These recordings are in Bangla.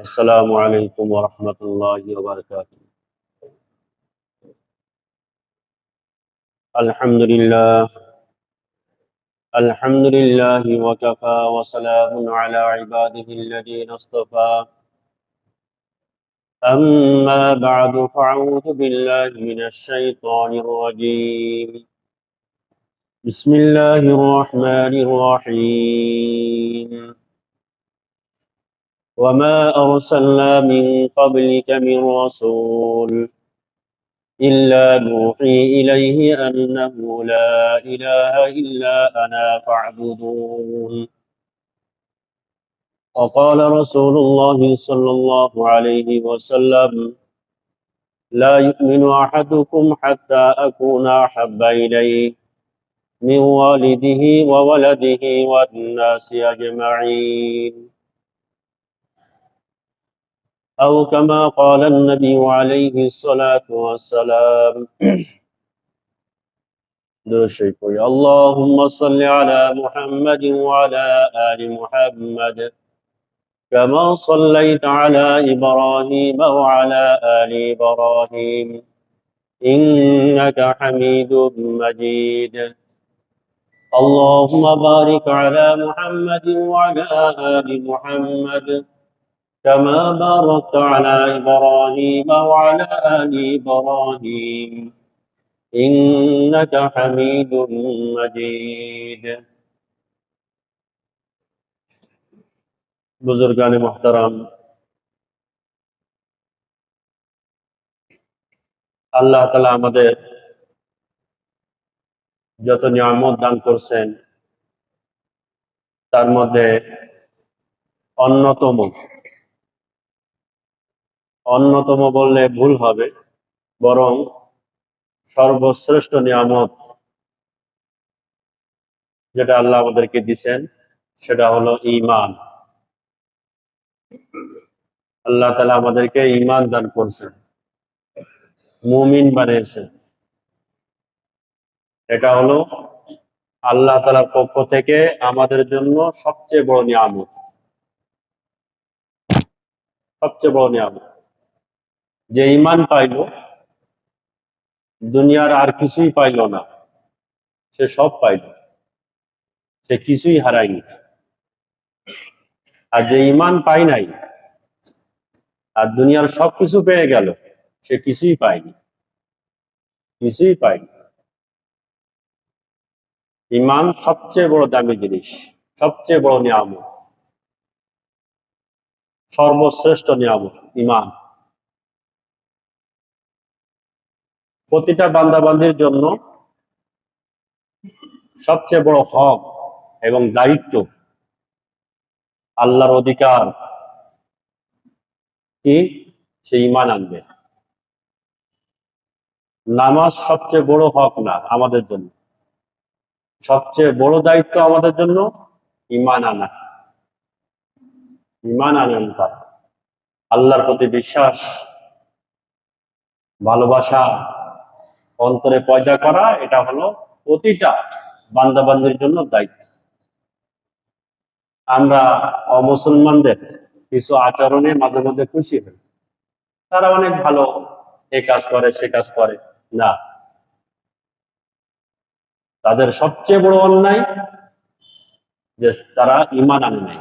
السلام عليكم ورحمة الله وبركاته. الحمد لله وكفى وسلام على عباده الذين اصطفى. أما بعد فأعوذ بالله من الشيطان الرجيم. بسم الله الرحمن الرحيم. وما أرسلنا من قبلك من رسول إلا نوحي إليه أنه لا إله إلا أنا فاعبدون. وقال رسول الله صلى الله عليه وسلم: لا يؤمن أحدكم حتى أكون أحب إليه من والده وولده والناس أجمعين، أو كما قال النبي عليه الصلاة والسلام. اللهم صل على محمد وعلى آل محمد كما صليت على إبراهيم وعلى آل إبراهيم إنك حميد مجيد. اللهم بارك على محمد وعلى آل محمد كما باركت على إبراهيم وعلى آل إبراهيم إنك حميد مجيد. बुजुर्गान मोहतरम, আল্লাহ তাআলা আমাদের যত নিয়ামত দান করছেন তার মধ্যে অন্যতম অন্যতম বললে ভুল হবে, বরং সর্বশ্রেষ্ঠ নিয়ামত যেটা আল্লাহ আমাদেরকে দিয়েছেন সেটা হলো ঈমান। আল্লাহ তাআলা আমাদেরকে ঈমান দান করছেন, মুমিন বানিয়েছেন। এটা হলো আল্লাহ তাআলার পক্ষ থেকে আমাদের জন্য সবচেয়ে বড় নিয়ামত, সবচেয়ে বড় নিয়ামত। যে ঈমান পাইল, দুনিয়ার আর কিছুই পাইল না, সে সব পাইল, সে কিছুই হারায়নি। আর যে ঈমান পাই নাই আর দুনিয়ার সবকিছু পেয়ে গেল, সে কিছুই পায়নি, কিছুই পায়নি। ঈমান সবচেয়ে বড় দামি জিনিস, সবচেয়ে বড় নিয়ামত, সর্বশ্রেষ্ঠ নিয়ামত ঈমান। প্রতিটা বান্দাবান্দির জন্য সবচেয়ে বড় হক এবং দায়িত্ব, আল্লাহর অধিকার কি? সে ঈমান আনবে। নামাজ সবচেয়ে বড় হক না আমাদের জন্য, সবচেয়ে বড় দায়িত্ব আমাদের জন্য ঈমান আনা। ঈমান আনয়ন করা, আল্লাহর প্রতি বিশ্বাস, ভালোবাসা অন্তরে পয়দা করা, এটা হলো প্রতিটা বান্দাবান্দির জন্য দায়িত্ব। আমরা অমুসলমানদের কিছু আচরণে মাঝে মধ্যে খুশি হই, তারা অনেক ভালো, এ কাজ করে সে কাজ করে। না, তাদের সবচেয়ে বড় অন্যায় যে তারা ঈমান আনে নাই।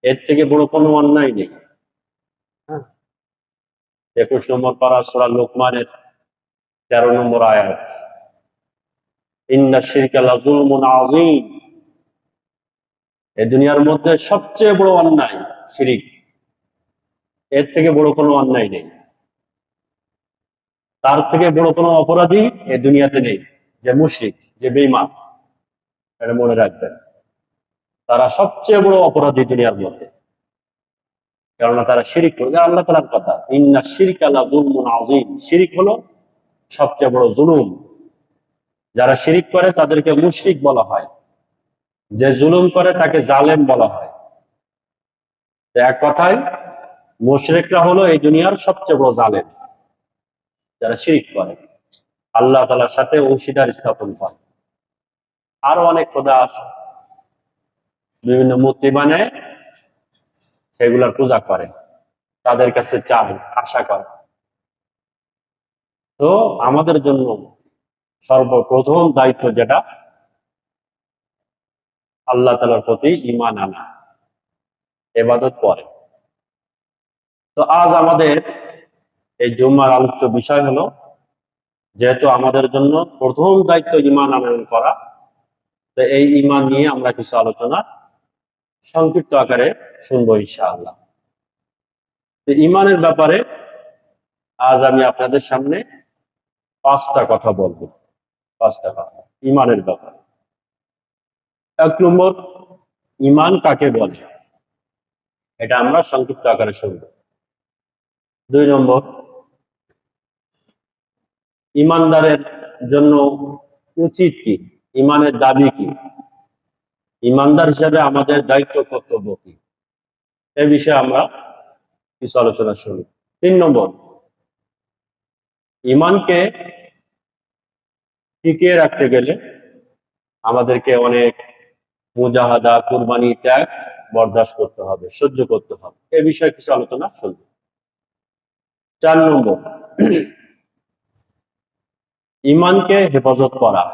এর থেকে বড় কোনো অন্যায় নেই। 21 নম্বর পারা সূরা লোকমানের 13 নম্বর আয়াত, ইন্না শিরকা লাযুলমুন আযীম। এই দুনিয়ার মধ্যে সবচেয়ে বড় অন্যায় শিরিক, এর থেকে বড় কোনো অন্যায় নেই। তার থেকে বড় কোনো অপরাধী এই দুনিয়াতে নেই, যে মুশরিক, যে বেঈমান। এটা মনে রাখবেন, তারা সবচেয়ে বড় অপরাধী দুনিয়ার মধ্যে, কেননা তারা শিরিক করে। আল্লাহ তাআলার কথা, ইন্না শিরকা লাযুলমুন আযীম। শিরিক হলো সবচেয়ে বড় জুলুম। যারা শিরিক করে তাদেরকে মুশরিক বলা হয়, যে জুলুম করে তাকে জালেম বলা হয়। এক কথায় মুশরিকরা হলো এই দুনিয়ার সবচেয়ে বড় জালেম, যারা শিরিক করে, আল্লাহ তাআলার সাথে অংশীদার স্থাপন করে। আরো অনেক খোদা আছে, বিভিন্ন মূর্তি বানায়, সেগুলার পূজা করে, তাদের কাছে চায়, আশা করে। তো আমাদের জন্য সর্বপ্রথম দায়িত্ব যেটা, আল্লাহ তাআলার প্রতি ঈমান আনা, ইবাদত করে। তো আজ আমাদের এই জুম্মার আলোচ্য বিষয় হলো, যেহেতু আমাদের জন্য প্রথম দায়িত্ব ঈমান আনয়ন করা, তো এই ঈমান নিয়ে আমরা কিছু আলোচনা সংক্ষিপ্ত আকারে শুনবো ইনশাআল্লাহ। তো ঈমানের ব্যাপারে আজ আমি আপনাদের সামনে 5টা কথা বলবো। 5টা কথা ঈমানের ব্যাপারে। 1 নম্বর, ঈমান কাকে বলে, এটা আমরা সংক্ষিপ্ত আকারে শুনব। 2 নম্বর, ঈমানদারের জন্য উচিত কি, ঈমানের দাবি কি, ঈমানদার হিসেবে আমাদের দায়িত্ব কর্তব্য কি, এই বিষয়ে আমরা কিছু আলোচনা শুনি। 3 নম্বর, ঈমানকে টিকিয়ে রাখতে গেলে আমাদেরকে অনেক মুজাহাদা, কুরবানি, ত্যাগ বরদাস্ত করতে হবে, সহ্য করতে হবে, এই বিষয়ে কিছু আলোচনা শুনব। 4 নম্বর, ঈমানকে হেফাজত করা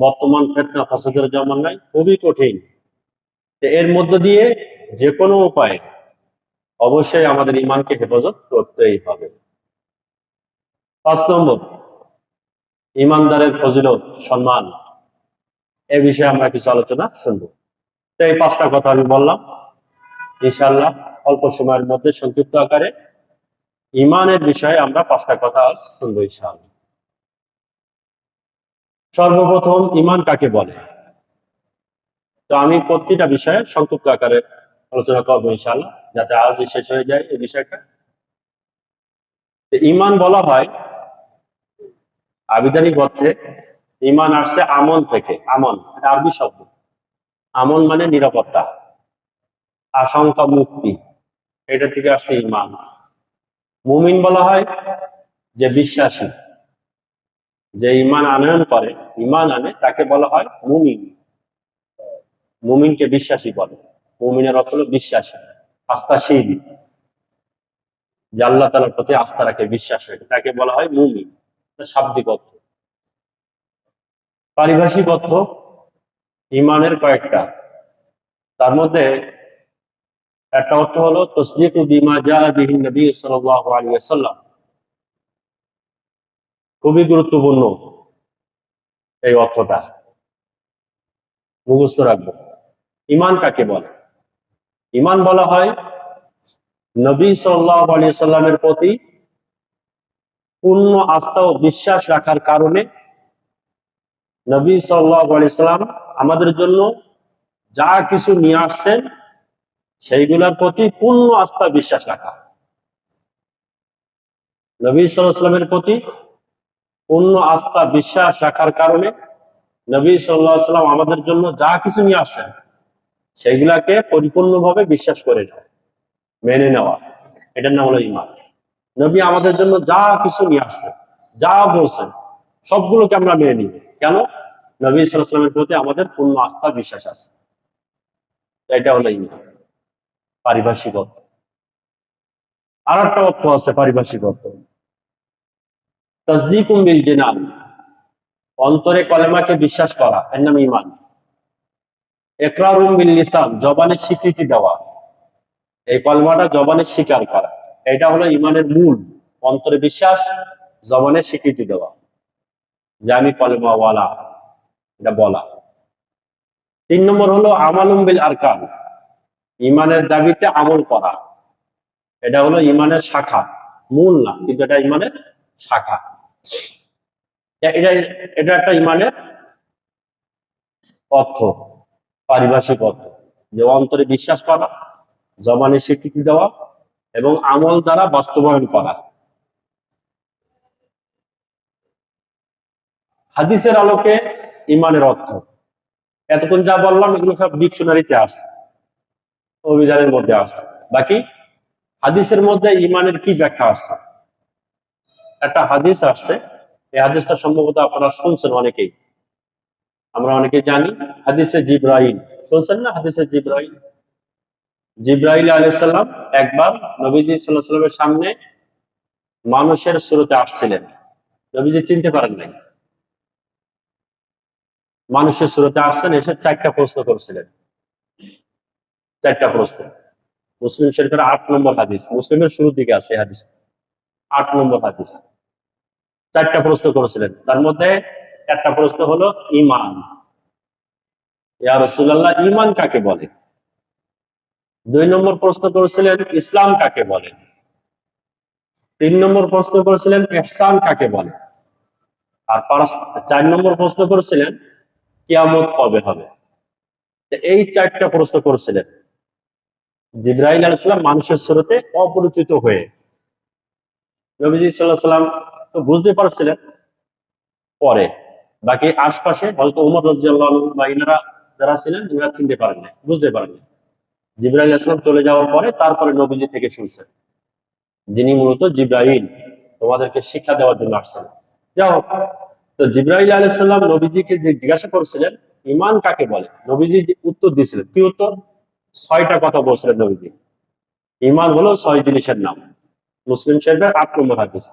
বর্তমান ফিতনা ফাসাদের জামানায় খুবই কঠিন। এর মধ্য দিয়ে যে কোনো উপায়ে অবশ্যই আমাদের ঈমানকে হেফাজত করতেই হবে। 5 নম্বর, ঈমানদারের ফজিলত, সম্মান, এ বিষয়ে আমরা কিছু আলোচনা শুনবো। তো এই 5টা কথা আমি বললাম, ইনশাআল্লাহ অল্প সময়ের মধ্যে সংক্ষিপ্ত আকারে ঈমানের বিষয়ে আমরা 5টা কথা আজ শুনবো ইনশাআল্লাহ। সর্বপ্রথম, ঈমান কাকে বলে, তো আমি প্রতিটা বিষয়ে সংক্ষিপ্ত আকারে আলোচনা করবো ইনশাআল্লাহ, যাতে আজই শেষ হয়ে যায় এই বিষয়টা। ঈমান বলা হয়, আবিধানিক অর্থে ঈমান আসছে আমন থেকে। আমন এটা আরবি শব্দ। আমন মানে নিরাপত্তা, আশঙ্কা মুক্তি, এটা থেকে আসছে ঈমান। মুমিন বলা হয় যে বিশ্বাসী, যে ঈমান আনয়ন করে, ঈমান আনে, তাকে বলা হয় মুমিন। মুমিনকে বিশ্বাসী বলে। মুমিনের অর্থ হলো বিশ্বাসী, আস্থাশীল, যে আল্লাহ তাআলার প্রতি আস্থা রাখে, বিশ্বাস রাখে, তাকে বলা হয় মুমিন। শাব্দিক অর্থ। পারিভাষিক অর্থ ঈমানের কয়েকটা, তার মধ্যে একটা অর্থ হলো তাসদীকু বিমা জাআ বিহি নবী সাল্লাল্লাহু আলাইহি ওয়াসাল্লাম। খুবই গুরুত্বপূর্ণ এই অর্থটা, মুখস্থ রাখবো। ঈমান কাকে বলে? ঈমান বলা হয় নবী সাল্লাল্লাহু আলাইহি ওয়াসাল্লামের প্রতি পূর্ণ আস্থা ও বিশ্বাস রাখার কারণে নবী সাল্লাল্লাহু আলাইহি সাল্লাম আমাদের জন্য যা কিছু নিয়ে আসছেন সেইগুলোর প্রতি পূর্ণ আস্থা বিশ্বাস রাখা। নবী সাল্লাল্লাহু আলাইহি সাল্লামের প্রতি পূর্ণ আস্থা বিশ্বাস রাখার কারণে নবী সাল্লাল্লাহু আলাইহি সাল্লাম আমাদের জন্য যা কিছু নিয়ে আসছেন সেইগুলাকে পরিপূর্ণভাবে বিশ্বাস করে নেওয়া, মেনে নেওয়া, এটার নাম হলো ঈমান। নবী আমাদের জন্য যা কিছু নিয়ে আসছেন, যা বলছেন, সবগুলোকে আমরা মেনে নিব। কেন? নবী সাল্লাল্লাহু আলাইহি সাল্লামের প্রতি আমাদের পূর্ণ আস্থা বিশ্বাস আছে। এটা হলো ঈমান, পারিভাষিক অর্থ। আর একটা অর্থ আছে পারিভাষিক অর্থ, তাসদীকুম বিল জিনান, অন্তরে কলেমাকে বিশ্বাস করা, এর নাম ঈমান। ইকরারুম বিল লিসান, জবানে স্বীকৃতি দেওয়া, এই কলেমাটা জবানে স্বীকার করা, এটা হলো ঈমানের মূল। অন্তরে বিশ্বাস, জবানে স্বীকৃতি দেওয়া যে আমি কলেমাওয়ালা, এটা বলা। 3 নম্বর হলো আমালুম বিল আরকান, ঈমানের দাবিতে আমল করা, এটা হলো ঈমানের শাখা, মূল না, কিন্তু এটা ঈমানের শাখা। এটা এটা একটা ঈমানের অর্থ, পারিভাষিক অর্থ, যে অন্তরে বিশ্বাস করা, জবানে স্বীকৃতি দেওয়া এবং আমল দ্বারা বাস্তবায়ন করা। হাদিসের আলোকে ঈমানের অর্থ, এতক্ষণ যা বললাম এগুলো সব ডিকশনারিতে আসছে, অভিধানের মধ্যে আসছে। বাকি হাদিসের মধ্যে ঈমানের কি ব্যাখ্যা আসছে? একটা হাদিস আসছে, এই হাদিসটা সম্ভবত আপনারা শুনছেন অনেকেই, আমরা অনেকে জানি। হাদিসে জিবরাইল, শুনছেন না? হাদিসে জিবরাইল, জিব্রাইল আলাইহিস সালাম একবার নবীজি সাল্লাল্লাহু আলাইহি ওয়াসাল্লামের সামনে মানুষের সুরতে আসছিলেন, নবীজি চিনতে পারেন নাই। মানুষের সুরতে আসছেন, এসে 4টা প্রশ্ন করছিলেন। 4টা প্রশ্ন। মুসলিম শরীফের 8 নম্বর হাদিস, মুসলিমের শুরুর দিকে আছে হাদিস, 8 নম্বর হাদিস। 4টা প্রশ্ন করেছিলেন, তার মধ্যে একটা প্রশ্ন হলো ঈমান। ইয়া রাসূলুল্লাহ, ঈমান কাকে বলে? 2 নম্বর প্রশ্ন করেছিলেন ইসলাম কাকে বলে? 3 নম্বর প্রশ্ন করেছিলেন ইহসান কাকে বলে? আর 4 নম্বর প্রশ্ন করেছিলেন কিয়ামত কবে হবে? এই 4টা প্রশ্ন করেছিলেন জিবরাইল আলাইহিস সালাম মানুষের সুরতে অপরিচিত হয়ে। নবীজি সাল্লাল্লাহু আলাইহি সাল্লাম তো বুঝতে পারছিলেন পরে, বাকি আশপাশে হয়তো ওমর রাদিয়াল্লাহু আনহু বা ইনারা যারা ছিলেন ইনারা চিনতে পারেন না, বুঝতে পারেন না। জিবরাইল আলাইহিস সালাম চলে যাওয়ার পরে তারপরে নবীজি থেকে শুনছেন, যিনি মূলত জিবরাইল, তোমাদেরকে শিক্ষা দেওয়ার জন্য আসছেন। যাই হোক, তো জিবরাইল আলাইহিস সালাম নবীজিকে যে জিজ্ঞাসা করেছিলেন ঈমান কাকে বলে, নবীজি যে উত্তর দিয়েছিলেন কি উত্তর? 6টা কথা বলছিলেন নবীজি। ঈমান হলো 6 জিনিসের নাম। মুসলিম শরীফের 8 নম্বর হাদিস।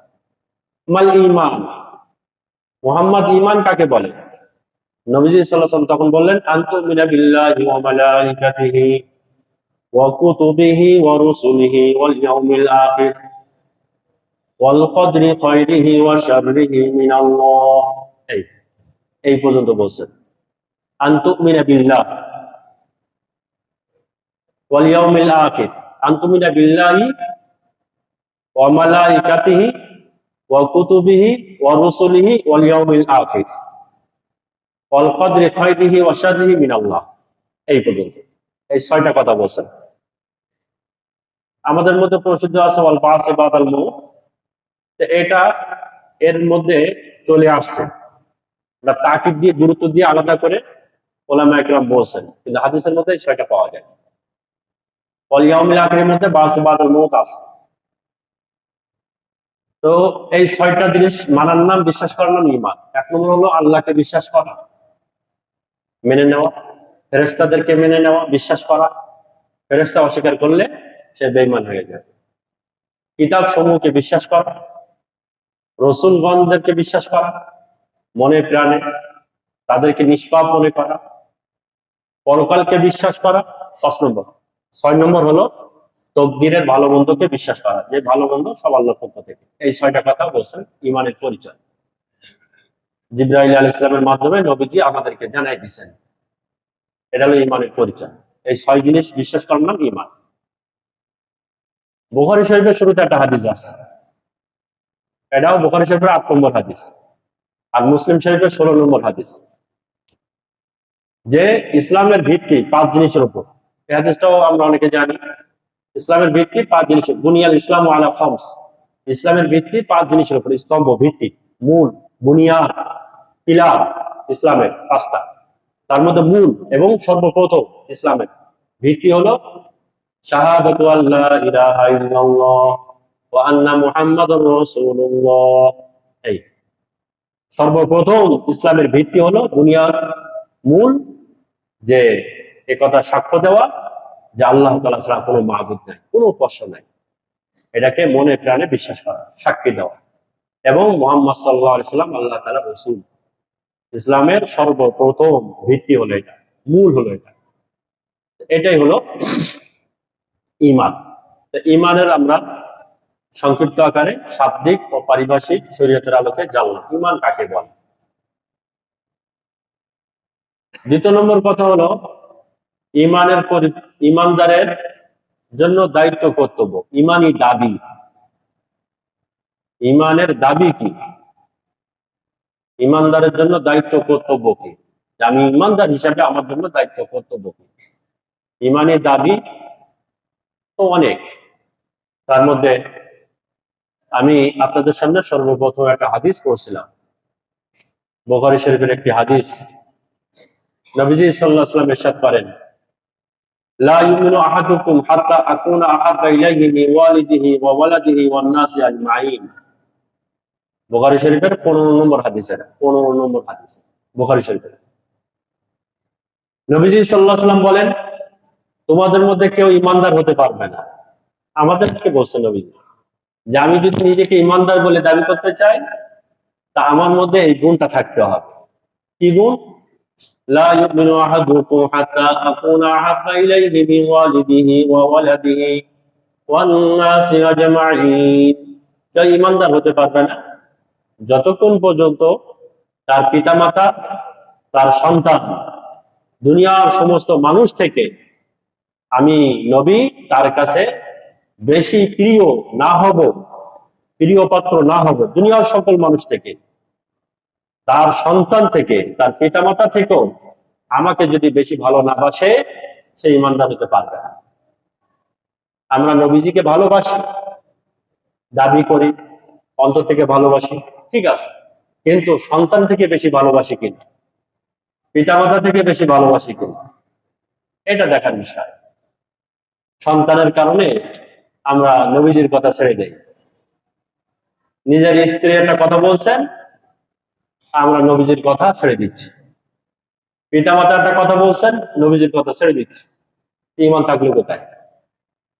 মাল ঈমান, মুহাম্মদ ঈমান কাকে বলে? নবীজি সাল্লাল্লাহু আলাইহি ওয়াসাল্লাম তখন বললেন আনতুমিনা বিল্লাহি ওয়া মালাইকাতিহি ওয়া কুতুবিহি ওয়া রুসুলিহি ওয়াল ইয়াউমিল আখির ওয়াল কদরি খায়রিহি ওয়া শাররিহি মিনাল্লাহ। এই এই পর্যন্ত বলছেন। আনতুমিনা বিল্লাহ ওয়াল ইয়াউমিল আখির, আনতুমিনা বিল্লাহি ওয়া মালাইকাতিহি ওয়া কুতুবিহি ওয়া রুসুলিহি ওয়াল ইয়াউমিল আখির ওয়াল কদরি খায়রিহি ওয়া শাররিহি মিনাল্লাহ। এই পর্যন্ত এই 6টা কথা বলছেন। আমাদের মধ্যে প্রসিদ্ধ আছে ওয়াল বাসি বাদাল মউত, তো এটা এর মধ্যে চলে আসছে, এটা তাকিদ দিয়ে গুরুত্ব দিয়ে আলাদা করে ওলামায়ে কেরাম বলছেন, কিন্তু হাদিসের মধ্যে এই 6টা পাওয়া যায়। ওয়াল ইয়াউমিল আখিরের মধ্যে বাসি বাদাল মউত আছে। তো এই 6টা জিনিস মানার নাম, বিশ্বাস করার নাম ঈমান। 1 নম্বর হলো আল্লাহকে বিশ্বাস করা, মেনে নেওয়া, ফেরেশতাদেরকে মেনে নেওয়া, বিশ্বাস করা। ফেরেশতা অস্বীকার করলে সে বেঈমান হয়ে যায়। কিতাব সমূহকে বিশ্বাস করা, রসুলগণদেরকে বিশ্বাস করা মনে প্রাণে, তাদেরকে নিষ্পাপ মনে করা, পরকালকে বিশ্বাস করা 5 নম্বর। 6 নম্বর হলো তকদিরের ভালো মন্দকে বিশ্বাস করা, যে ভালো মন্দ সব আল্লাহর পক্ষ থেকে। এই 6টা কথা বলছেন ঈমানের পরিচয়। জিবরাইল আলাইহিস সালামের মাধ্যমে নবীজি আমাদেরকে জানাই দিয়েছেন, এটা হলো ঈমানের পরিচয়। এই 6 জিনিস বিশ্বাস করার নাম ঈমান। বুখারী শরীফের শুরুতে একটা হাদিস আছে, এটাও বুখারী শরীফের 8 নম্বর হাদিস, আর মুসলিম শরীফের 16 নম্বর হাদিস, যে ইসলামের ভিত্তি 5 জিনিসের উপর। এই হাদিসটাও আমরা অনেকে জানি। ইসলামের ভিত্তি 5 জিনিসের, বুনিয়াল ইসলাম আলা খামস। ইসলামের ভিত্তি 5 জিনিসের উপর, স্তম্ভ, ভিত্তি, মূল, বুনিয়াদ, পিলার ইসলামের 5টা। তার মধ্যে মূল এবং সর্বপ্রথম ইসলামের ভিত্তি হলো শাহাদাতু আল্লা ইলাহা ইল্লাল্লাহ ওয়া আন্না মুহাম্মাদুর রাসূলুল্লাহ। এই সর্বপ্রথম ইসলামের ভিত্তি হলো বুনিয়াদ, মূল, যে একথা সাক্ষ্য দেওয়া যে আল্লাহ তাআলা ছাড়া কোনো মাবুদ নাই, কোনো উপাস্য নাই, এটাকে মনে প্রাণে বিশ্বাস করা, সাক্ষী দেওয়া, এবং মুহাম্মদ সাল্লাল্লাহু আলাইহি সাল্লাম আল্লাহ তাআলার রাসূল। ইসলামের সর্বপ্রথম ভিত্তি হলো এটা, মূল হলো এটা। এটাই হলো ঈমান। ঈমানের আমরা সংক্ষিপ্ত আকারে শাব্দিক ও পারিভাষিক শরীয়তের আলোকে জানলাম ঈমান কাকে বলে। 2 নম্বর কথা হলো ঈমানদারের জন্য দায়িত্ব কর্তব্য, ঈমানি দাবি। ঈমানের দাবি কি? ঈমানদারের জন্য দায়িত্ব কর্তব্য কি? আমি ঈমানদার হিসাবে আমার জন্য দায়িত্ব কর্তব্য কি? ঈমানি দাবি তো অনেক, তার মধ্যে আমি আপনাদের সামনে সর্বপ্রথম একটা হাদিস পড়ছিলাম, বুখারী শরীফের একটি হাদিস। নবীজি সাল্লাল্লাহু আলাইহি ওয়াসাল্লাম ইরশাদ করেন, লা ইউমিনু আহাদুকুম হাত্তা আকুনা আহাব্বা ইলাইহি মিন ওয়ালিদিহি ওয়া ওয়ালাদিহি ওয়ান নাসি আজমাইন। বুখারী শরীফের 15 নম্বর হাদিস, এটা 15 নম্বর হাদিস বুখারী শরীফের। নবীজি সাল্লাল্লাহু আলাইহি ওয়াসাল্লাম বলেন, তোমাদের মধ্যে কেউ ইমানদার হতে পারবে না। আমাদেরকে বলছেন নবী যে আমি যদি নিজেকে ইমানদার বলে দাবি করতে চাই, তা আমার মধ্যে এই গুণটা থাকতে হবে। কি গুণ? লা ইউমিনু আহাদুকুম হাত্তা আকুনা আহাব্বা ইলাইহি মিন ওয়ালিদিহি ওয়া ওয়ালাদিহি ওয়ান নাসি আজমাইন। কেউ ইমানদার হতে পারবে না যতক্ষণ পর্যন্ত তার পিতামাতা, তার সন্তান, দুনিয়ার সমস্ত মানুষ থেকে আমি নবী তার কাছে বেশি প্রিয় না হব, প্রিয় পাত্র না হব দুনিয়ার সকল মানুষ থেকে, তার সন্তান থেকে, তার পিতামাতা থেকেও আমাকে যদি বেশি ভালো না বাসে, সে ইমানদার হতে পারবে না। আমরা নবীজিকে ভালোবাসি, দাবি করি, অন্তর থেকে ভালোবাসি, ঠিক আছে, কিন্তু সন্তান থেকে বেশি ভালোবাসি কিনা, পিতামাতা থেকে বেশি ভালোবাসি কিনা, এটা দেখার বিষয়। সন্তানের কারণে আমরা নবীজির কথা ছেড়ে দেই। নিজের স্ত্রী একটা কথা বলছেন, আমরা নবীজির কথা ছেড়ে দিচ্ছি। পিতামাতা একটা কথা বলছেন, নবীজির কথা ছেড়ে দিচ্ছি। ইমান থাকলো কোথায়?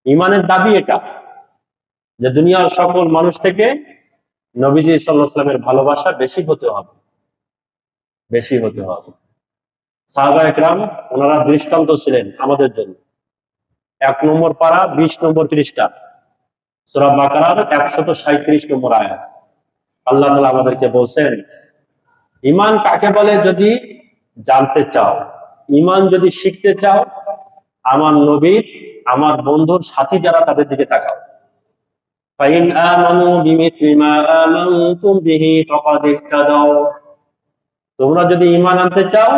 ইমানের দাবি এটা যে দুনিয়ার সকল মানুষ থেকে নবীজি সাল্লাল্লাহু আলাইহি ওয়াসাল্লামের ভালোবাসা বেশি হতে হবে, বেশি হতে হবে। সাহাবায়ে কেরাম ওনারা দৃষ্টান্ত ছিলেন আমাদের জন্য। 1 নম্বর পারা 20 নম্বর পৃষ্ঠা সূরা বাকারার 137 নম্বর আয়াত। আল্লাহ তাআলা আমাদেরকে বলছেন, ঈমান কাকে বলে যদি জানতে চাও, ঈমান যদি শিখতে চাও, আমার নবীর, আমার বন্ধুর সাথী যারা তাদের দিকে তাকাও। ফাইন আমানু বিমিথলি মা আমানতুম বিহি ফাকাদ ইহতাদাও। তোমরা যদি ঈমান আনতে চাও,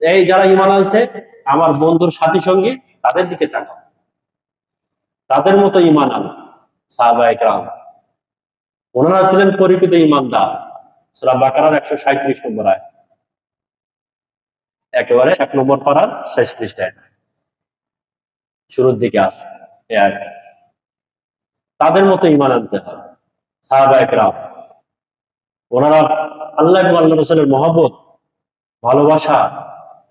এই যারা ঈমান আনছে আমার বন্ধুর সাথী সঙ্গী তাদের দিকে তাকাও, তাদের মতো ঈমান আনো। সাহাবায়ে কেরাম ওনারা ছিলেন পরিচিত ঈমানদার। সূরা বাকারার 137 নম্বর আয়াত, একেবারে 1 নম্বর পারার শেষ পৃষ্ঠায় শুরুর দিকে আছে এই আয়াত। তাদের মতো ঈমান আনতে হবে। সাহাবায়ে কেরাম ওনারা আল্লাহ এবং আল্লাহ রাসূলের মহব্বত, ভালোবাসা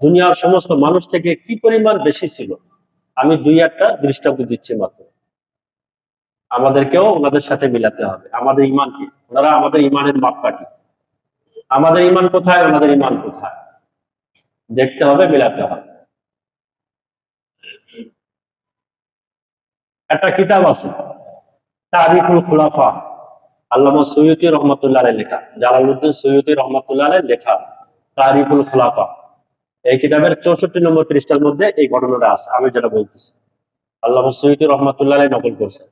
দুনিয়ার সমস্ত মানুষ থেকে কি পরিমাণ বেশি ছিল, আমি 2-1টা দৃষ্টান্ত দিচ্ছি মাত্র। আমাদেরকেও ওনাদের সাথে মিলাতে হবে। আমাদের ঈমান কি? ওনারা আমাদের ঈমানের মাপকাঠি। আমাদের ঈমান কোথায়, ওনাদের ঈমান কোথায়, দেখতে হবে, মিলাতে হবে। একটা কিতাব আছে তারিকুল খুলাফা, আল্লামা সৈয়দী রহমাতুল্লাহ আলাইহির লেখা, জালালউদ্দিন সৈয়দী রহমাতুল্লাহ আলাইহির লেখা তারিকুল খুলাফা। এই কিতাবের 64 নম্বর পৃষ্ঠার মধ্যে এই ঘটনাটা আছে, আমি যেটা বলতেছি। আল্লামা সৈয়দী রহমাতুল্লাহ আলাইহি নকল করছেন।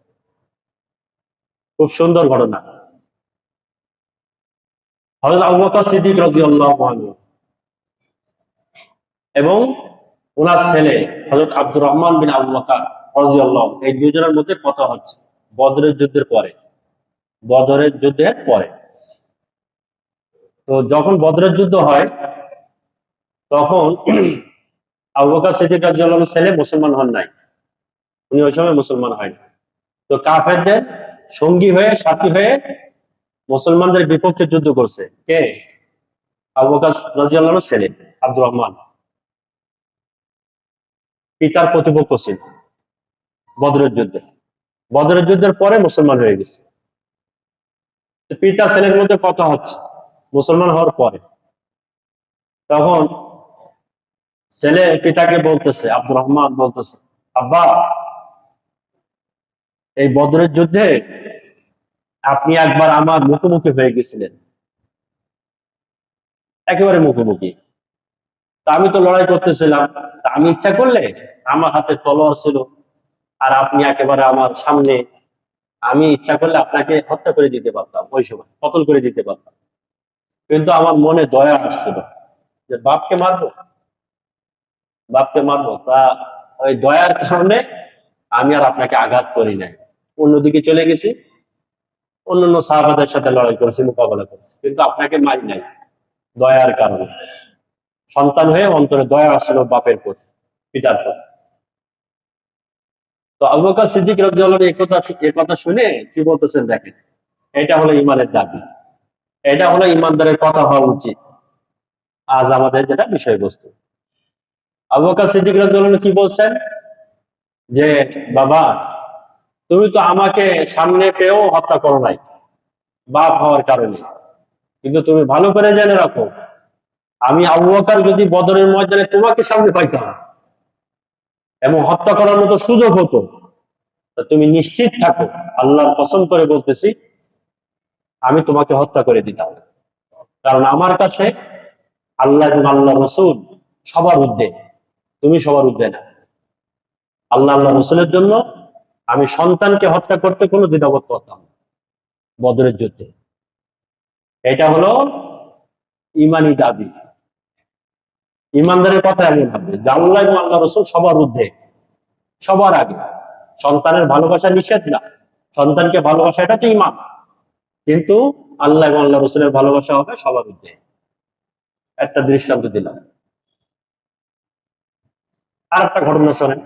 খুব সুন্দর ঘটনা। হযরত আবু বকর সিদ্দিক রাদিয়াল্লাহু আনহু এবং ওনার ছেলে হযরত আব্দুর রহমান বিন আবু বকর রাদিয়াল্লাহু, এই দুইজনের মধ্যে কথা হচ্ছে বদরের যুদ্ধের পরে। বদরের যুদ্ধের পরে তো যখন বদরের যুদ্ধ হয়, তখন আবু বকর সিদ্দিক রাদিয়াল্লাহু আনহু ছেলে মুসলমান হন নাই, উনি ওই সময় মুসলমান হয়নি। তো কাফেরদের সঙ্গী হয়ে, সাথী হয়ে মুসলমানদের বিপক্ষে যুদ্ধ করছে কে? আবু বকর রাদিয়াল্লাহু আনহুর ছেলে আব্দুর রহমান। পিতার প্রতিপক্ষ ছিল বদরের যুদ্ধে। বদরের যুদ্ধের পরে মুসলমান হয়ে গেছে। পিতা ছেলের মধ্যে কথা হচ্ছে মুসলমান হওয়ার পরে। তখন ছেলে পিতাকে বলতেছে, আব্দুর রহমান বলতেছে, আব্বা, এই বদরের যুদ্ধে আপনি একবার আমার মুখোমুখি হয়ে গেছিলেন, একেবারে মুখোমুখি। তা আমি তো লড়াই করতেছিলাম, তা আমি ইচ্ছা করলে আমার হাতে তলোয়ার ছিল, আর আপনি একেবারে আমার সামনে, আমি ইচ্ছা করলে আপনাকে হত্যা করে দিতে পারতাম, ওই সময় কতল করে দিতে পারতাম। কিন্তু আমার মনে দয়া আসছিল যে বাপকে মারবো, বাপকে মারবো, তা ওই দয়ার কারণে আমি আর আপনাকে আঘাত করি নাই, অন্যদিকে চলে গেছি, অন্যান্য সাহাবাদের সাথে লড়াই করেছি, মোকাবেলা করেছি, কিন্তু আপনাকে মারি নাই, দয়ার কারণে। সন্তান হয়ে অন্তরে দয়া আসছিল বাপের পর, পিতার পর। তো আবু বকর সিদ্দিক রাদিয়াল্লাহু আনহু এই কথা শুনে কি বলতেছেন দেখেন, এটা হলো ঈমানের দাবি, এটা হলো ঈমানদারের কথা হওয়া উচিত। আজ আমাদের যেটা বিষয়বস্তু, আবু বকর সিদ্দিক রাদিয়াল্লাহু আনহু কি বলছেন? যে বাবা, তুমি তো আমাকে সামনে পেয়েও হত্যা করো নাই বাপ হওয়ার কারণে, কিন্তু তুমি ভালো করে জেনে রাখো, আমি আবু বকর যদি বদরের ময়দানে তোমাকে সামনে পাইতাম এবং হত্যা করার মতো সুযোগ হতো, তা তুমি নিশ্চিত থাকো, আল্লাহর কসম করে বলতেছি, আমি তোমাকে হত্যা করে দিতাম। কারণ আমার কাছে আল্লাহ এবং আল্লাহ রসুল সবার ঊর্ধ্বে, তুমি সবার ঊর্ধ্বে না। আল্লাহ আল্লাহ রসুলের জন্য আমি সন্তানকে হত্যা করতে কোনো দ্বিধাবোধ করতাম না বদরের যুদ্ধে। এটা হলো ইমানি দাবি। ইমানদারের কথা এমন হবে যে আল্লাহ এবং আল্লাহ রসুল সবার ঊর্ধ্বে, সবার আগে। সন্তানের ভালোবাসা নিষেধ না, সন্তানকে ভালোবাসা এটা তো ইমান, কিন্তু আল্লাহ এবং আল্লাহ রসুলের ভালোবাসা হবে সবার ঊর্ধ্বে। একটা দৃষ্টান্ত দিলাম। আর একটা ঘটনা শোনেন,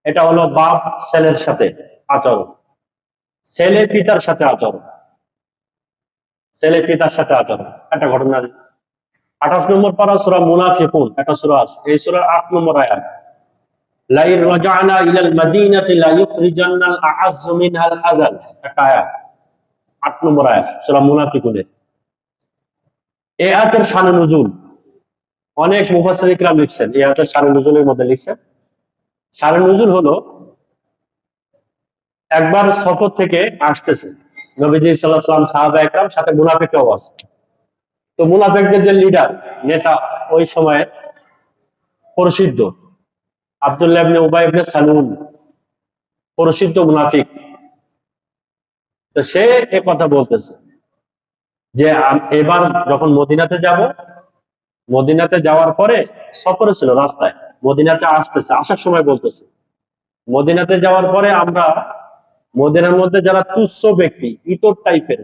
এটা হলো বাপ ছেলের সাথে আচরণ, ছেলে পিতার সাথে আচরণ, ছেলে পিতার সাথে আচরণ। একটা ঘটনা, 28 নম্বর পারা সূরা মুনাফিকুন, একটা সূরা আছে, এই সূরার 8 নম্বর আয়াত, লাইর রাজানা ইলাল মাদিনাতি লা ইউখরিজান্নাল আ'আজ্জু মিনহাল আযাল, একটা আয়াত, 8 নম্বর আয়াত সূরা মুনাফিকুনের। এই আয়াতের শানে নুজুল অনেক মুফাসসির ইকরাম লিখছেন, এই আয়াতের শানে নুজুলের মধ্যে লিখছেন, শানে নুজুল হলো একবার সফর থেকে আসতেছে নবীজি সাল্লাল্লাহু আলাইহি ওয়াসাল্লাম, সাহাবা একরাম, সাথে মুনাফিকরাও আছে। তো মুনাফিকদের যে লিডার, নেতা ওই সময়ে প্রসিদ্ধ আব্দুল্লাহ ইবনে উবাই ইবনে সালুল, প্রসিদ্ধ মুনাফিক। তো সে এ কথা বলতেছে যে এবার যখন মদিনাতে যাব, মদিনাতে যাওয়ার পরে সফরে ছিল রাস্তায়, মদিনাতে আসতেছে, আসার সময় বলতেছে মদিনাতে যাওয়ার পরে আমরা মদিনার মধ্যে যারা তুচ্ছ ব্যক্তি, ইতর টাইপের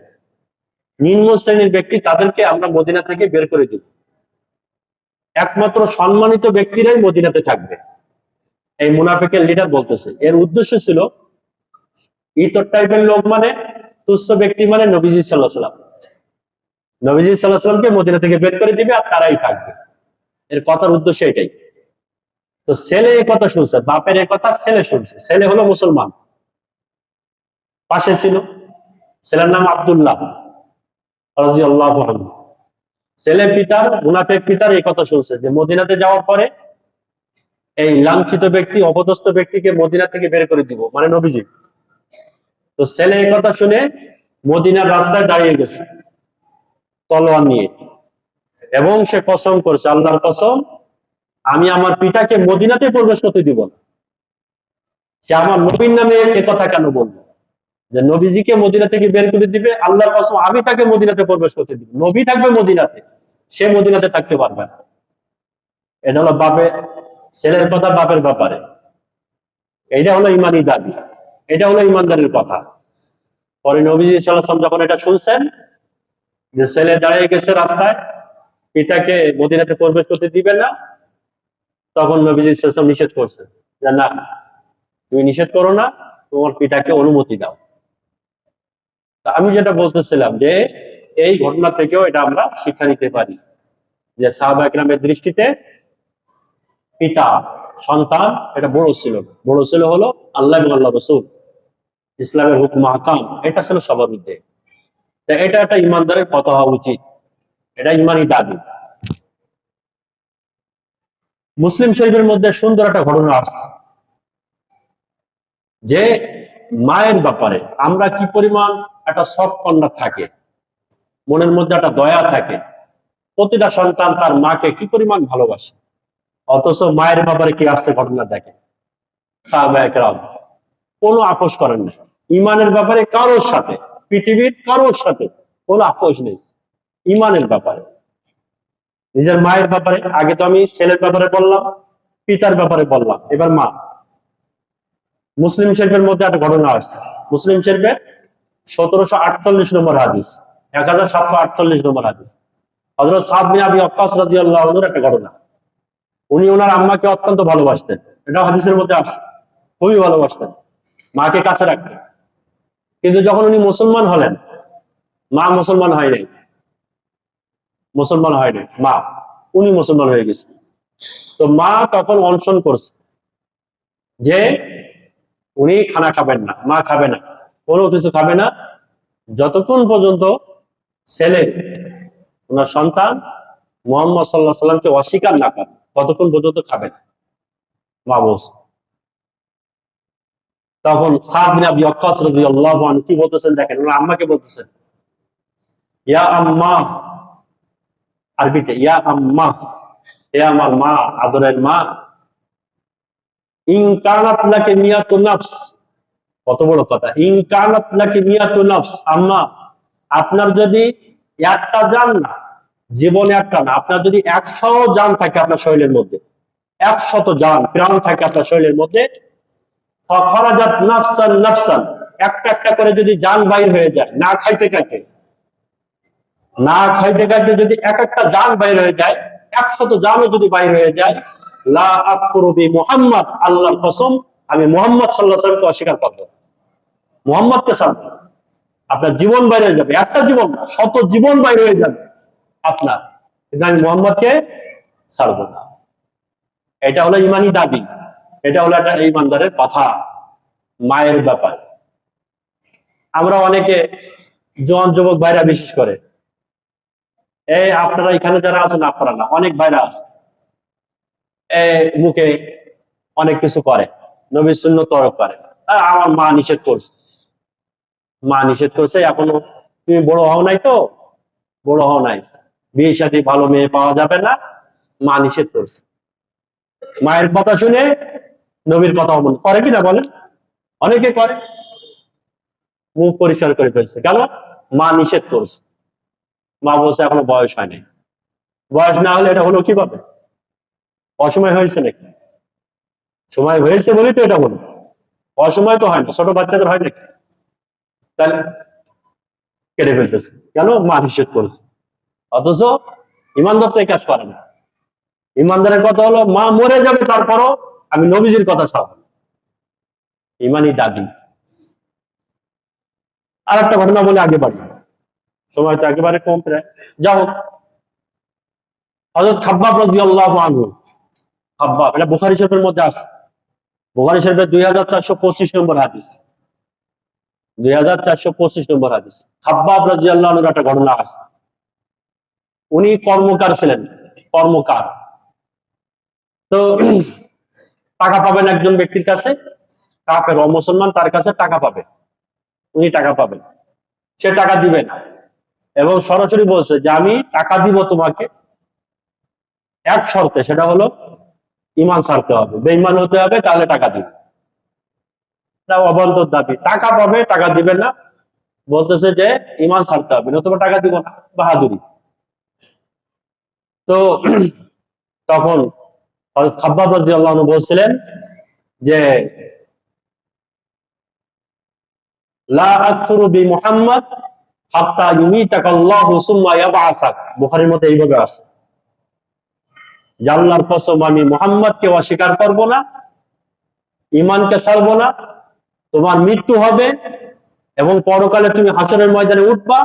নিম্ন শ্রেণীর ব্যক্তি, তাদেরকে আমরা মদিনা থেকে বের করে দিব, একমাত্র সম্মানিত ব্যক্তিরাই মদিনাতে থাকবে। এই মুনাফিকের লিডার বলতেছে, এর উদ্দেশ্য ছিল ইতর টাইপের লোক মানে, তুচ্ছ ব্যক্তি মানে নবীজি সাল্লাল্লাহু আলাইহি ওয়াসাল্লাম, নবীজি সাল্লাল্লাহু আলাইহি ওয়াসাল্লামকে মদিনা থেকে বের করে দিবে আর তারাই থাকবে। এর কথার উদ্দেশ্য এটাই। তো ছেলে এই কথা শুনছে, বাপের এই কথা ছেলে শুনছে, ছেলে হলো মুসলমান, পাশে ছিল, ছেলের নাম আব্দুল্লাহ রাদিয়াল্লাহু আনহু। ছেলে পিতার, মুনাফিক পিতার এই কথা শুনছে যে মদিনাতে যাওয়ার পরে এই লাঞ্ছিত ব্যক্তি, অপদস্থ ব্যক্তিকে মদিনা থেকে বের করে দিব, মানে নবীজি। তো ছেলে এই কথা শুনে মদিনার রাস্তায় দাঁড়িয়ে গেছে তলোয়ার নিয়ে, এবং সে কসম করেছে, আল্লাহর কসম, আমি আমার পিতাকে মদিনাতে প্রবেশ করতে দিব না। সে আমার নবীর নামে এ কথা কেন বলবো যে নবীজিকে মদিনা থেকে বের করে দিবে, আল্লাহর কসম আমি তাকে মদিনাতে প্রবেশ করতে দিব, নবী থাকবে মদিনাতে, সে মদিনাতে থাকতে পারবে না। এটা হলো বাপের, ছেলের কথা বাপের ব্যাপারে, এটা হলো ইমানি দাবি, এটা হলো ইমানদারের কথা। পরে নবীজি সাল্লাল্লাহু আলাইহি ওয়াসাল্লাম যখন এটা শুনছেন যে ছেলে দাঁড়িয়ে গেছে রাস্তায়, পিতাকে মদিনাতে প্রবেশ করতে দিবে না, তখন নবীজি সাল্লাল্লাহু আলাইহি ওয়াসাল্লাম নিষেধ করছেন যে না, তুমি নিষেধ করো না, তোমার পিতাকে অনুমতি দাও। তা আমি যেটা বলতেছিলাম যে এই ঘটনা থেকেও এটা আমরা শিক্ষা নিতে পারি যে সাহাবা একরামের দৃষ্টিতে পিতা, সন্তান এটা বড় ছিল, বড় ছিল হলো আল্লাহ এবং আল্লাহ রসুল, ইসলামের হুকুম আহকাম, এটা ছিল সবার মধ্যে। তা এটা একটা ইমানদারের কথা হওয়া উচিত, এটা ইমানি দাবি। মুসলিম শরীফের মধ্যে সুন্দর একটা ঘটনা আসছে যে মায়ের ব্যাপারে আমরা কি পরিমাণ একটা সফট কর্নার থাকে, মনের মধ্যে একটা দয়া থাকে, প্রতিটা সন্তান তার মাকে কি পরিমাণ ভালোবাসে, অথচ মায়ের ব্যাপারে কি আসছে ঘটনা দেখে, সাহাবা একরাম কোনো আপোষ করেন না ইমানের ব্যাপারে, কারোর সাথে, পৃথিবীর কারোর সাথে কোনো আপোষ নেই ইমানের ব্যাপারে। নিজের মায়ের ব্যাপারে, আগে তো আমি ছেলের ব্যাপারে বললাম, পিতার ব্যাপারে বললাম, এবার মা। মুসলিম শরীফের মধ্যে একটা ঘটনা আসছে, মুসলিম শরীফের 1748 নম্বর হাদিস, 1748 নম্বর হাদিস, হযরত সাদ বিন আবি ওয়াক্কাস রাদিয়াল্লাহু আনহুর একটা ঘটনা। উনি ওনার আম্মাকে অত্যন্ত ভালোবাসতেন, এটা হাদিসের মধ্যে আসছে, খুবই ভালোবাসতেন, মাকে কাছে রাখতেন। কিন্তু যখন উনি মুসলমান হলেন, মা মুসলমান হয় নাই, মুসলমান হয় নাই মা, উনি মুসলমান হয়ে গেছে। তো মা তখন অনশন করছে যে উনি খানা খাবেন না, মা খাবে না, কোনো কিছু খাবে না যতক্ষণ পর্যন্ত ছেলে, ওনার সন্তান মুহাম্মদ সাল্লাল্লাহু আলাইহি সাল্লামকে অস্বীকার না করে, ততক্ষণ পর্যন্ত খাবে না। মা বলছে। তখন সাদ বিন আবি ওয়াক্কাস রাদিয়াল্লাহু আনহু কি বলতেছেন দেখেন, ওনার আম্মাকে বলতেছেন, ইয়া আম্মা, আরবিতে ইয়া আম্মা, হে আমার মা, আদরের মা, ইন কানাত লাকি মিয়াতু নফস, কত বড় কথা, ইন কানাত লাকি মিয়াতু নফস, আম্মা আপনার যদি একটা জান না, জীবনে একটা না, আপনার যদি 100 জান থাকে আপনার শরীরের মধ্যে, 100 জান প্রাণ থাকে আপনার শরীরের মধ্যে, ফাখারাজাত নাফসান নাফসান, একটা একটা করে যদি জান বাইর হয়ে যায়, না খাইতে খাইতে, না খাইতে খাইতে যদি এক একটা জান বাইর হয়ে যায়, 100 জানও যদি বাইর হয়ে যায়, লা আকফুরু বি মুহাম্মদ, আল্লাহর কসম আমি মুহাম্মদ সাল্লাল্লাহু আলাইহি ওয়াসাল্লামকে অস্বীকার করব, মুহাম্মদকে ছাড়ব। আপনার জীবন বাইরে হয়ে যাবে, একটা জীবন না, 100 জীবন বাইরে হয়ে যাবে আপনার, কিন্তু আমি মুহাম্মদকে ছাড়ব না। এটা হলো ইমানি দাবি, এটা হলো একটা ইমানদারের কথা, মায়ের ব্যাপার। আমরা অনেকে জোয়ান যুবক ভাইরা বিশেষ করে, এই আপনারা এখানে যারা আছেন, আপনারা না, অনেক ভাইরা আছে, মুখে অনেক কিছু করে, নবীর সুন্নাত তরক করে, আমার মা নিষেধ করছে, মা নিষেধ করছে, এখনো তুমি বড় হও নাই, তো বড় হও নাই, বিয়ের সাথে ভালো মেয়ে পাওয়া যাবে না, মা নিষেধ করছে। মায়ের কথা শুনে নবীর কথা অমন করে কিনা বলেন? অনেকে করে, মুখ পরিষ্কার করে ফেলছে, কেন? মা নিষেধ করছে, মা বলছে এখনো বয়স হয়নি। বয়স না হলে এটা হলো কিভাবে? অসময় হয়েছে নাকি? সময় হয়েছে বলেই তো এটা হলো, অসময় তো হয় না, ছোট বাচ্চাদের হয় নাকি? তাহলে কেটে ফেলতেছে, কেন? মা নিষেধ করেছে। অথচ ইমানদার তো এই কাজ করে না। ইমানদারের কথা হলো মা মরে যাবে তারপরও আমি নবীজির কথা ছাড়ব, ইমানি দাবি। আর একটা ঘটনা বলে আগে বাড়ি, সময় তো একেবারে কম প্রায়, যা হোক, হযরত খাব্বাব রাদিয়াল্লাহু আনহু, খাব্বাব, এটা বুখারী শরীফের মধ্যে আছে, বুখারী শরীফের 2425 নম্বর হাদিস, 2425 নম্বর হাদিস। খাব্বাব রাদিয়াল্লাহু আনহুর একটা ঘটনা আছে। উনি কর্মকার ছিলেন, কর্মকার। তো টাকা পাবেন একজন ব্যক্তির কাছে, কাফের অমুসলমান, তার কাছে টাকা পাবে, উনি টাকা পাবেন, সে টাকা দিবে না, এবং সরাসরি বলছে যে আমি টাকা দিব তোমাকে এক শর্তে, সেটা হলো ঈমান ছাড়তে হবে, বেঈমান হতে হবে, তাহলে টাকা দিবে। এটা অবান্তর দাবি, টাকা পাবে, টাকা দিবে না, বলতেছে যে ঈমান ছাড়তে হবে, নতুবা টাকা দিব না, বাহাদুরি। তো তখন হযরত খাব্বাব রাদিয়াল্লাহু আনহু বলছিলেন যে লা আকফুরু বি মুহাম্মদ হাত্তা ইউমিতাকাল্লাহু সুম্মা ইয়াবআসাক, বুখারীর মধ্যে এইভাবে আছে যে আল্লাহর কসম আমি মুহাম্মদকে অস্বীকার করব না, ঈমানকে ছাড়বো না, তোমার মৃত্যু হবে এবং পরকালে তুমি হাসরের ময়দানে উঠবা,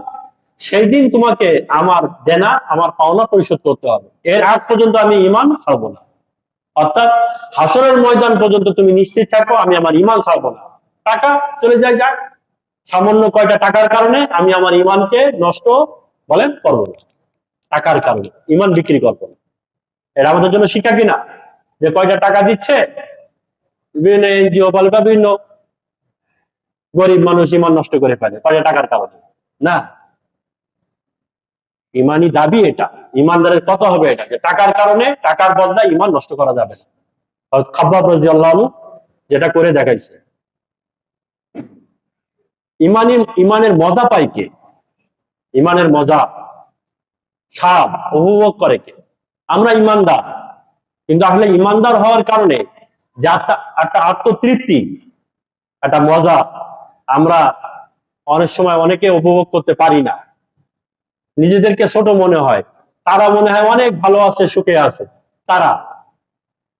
সেই দিন তোমাকে আমার দেনা, আমার পাওনা পরিশোধ করতে হবে, এর আগ পর্যন্ত আমি ঈমান ছাড়বো না। অর্থাৎ হাসরের ময়দান পর্যন্ত তুমি নিশ্চিত থাকো আমি আমার ঈমান ছাড়বো না। টাকা চলে যায়, যাক, সামান্য কয়টা টাকার কারণে আমি আমার ঈমানকে নষ্ট বলেন করবো না, টাকার কারণে ঈমান বিক্রি করবো না। এটা আমাদের জন্য শিক্ষা কিনা, যে কয়টা টাকা দিচ্ছে বিভিন্ন এনজিও বলে বা বিভিন্ন গরিব মানুষ ঈমান নষ্ট করে ফেলে কয়টা টাকার কারণে? না, ঈমানি দাবি এটা, ঈমানদারের কথা হবে এটা, যে টাকার কারণে, টাকার বদলায় ঈমান নষ্ট করা যাবে না। হযরত খাব্বাব রাদিয়াল্লাহু আনহু যেটা করে দেখাইছে। ঈমানের মজা পায় কে? ঈমানের মজা, স্বাদ উপভোগ করে কে? আমরা ঈমানদার, কিন্তু আসলে ঈমানদার হওয়ার কারণে যে একটা আত্মতৃপ্তি, একটা মজা আমরা অনেক সময় অনেকে উপভোগ করতে পারি না। নিজেদেরকে ছোট মনে হয়, তারা মনে হয় অনেক ভালো আছে, সুখে আছে, তারা,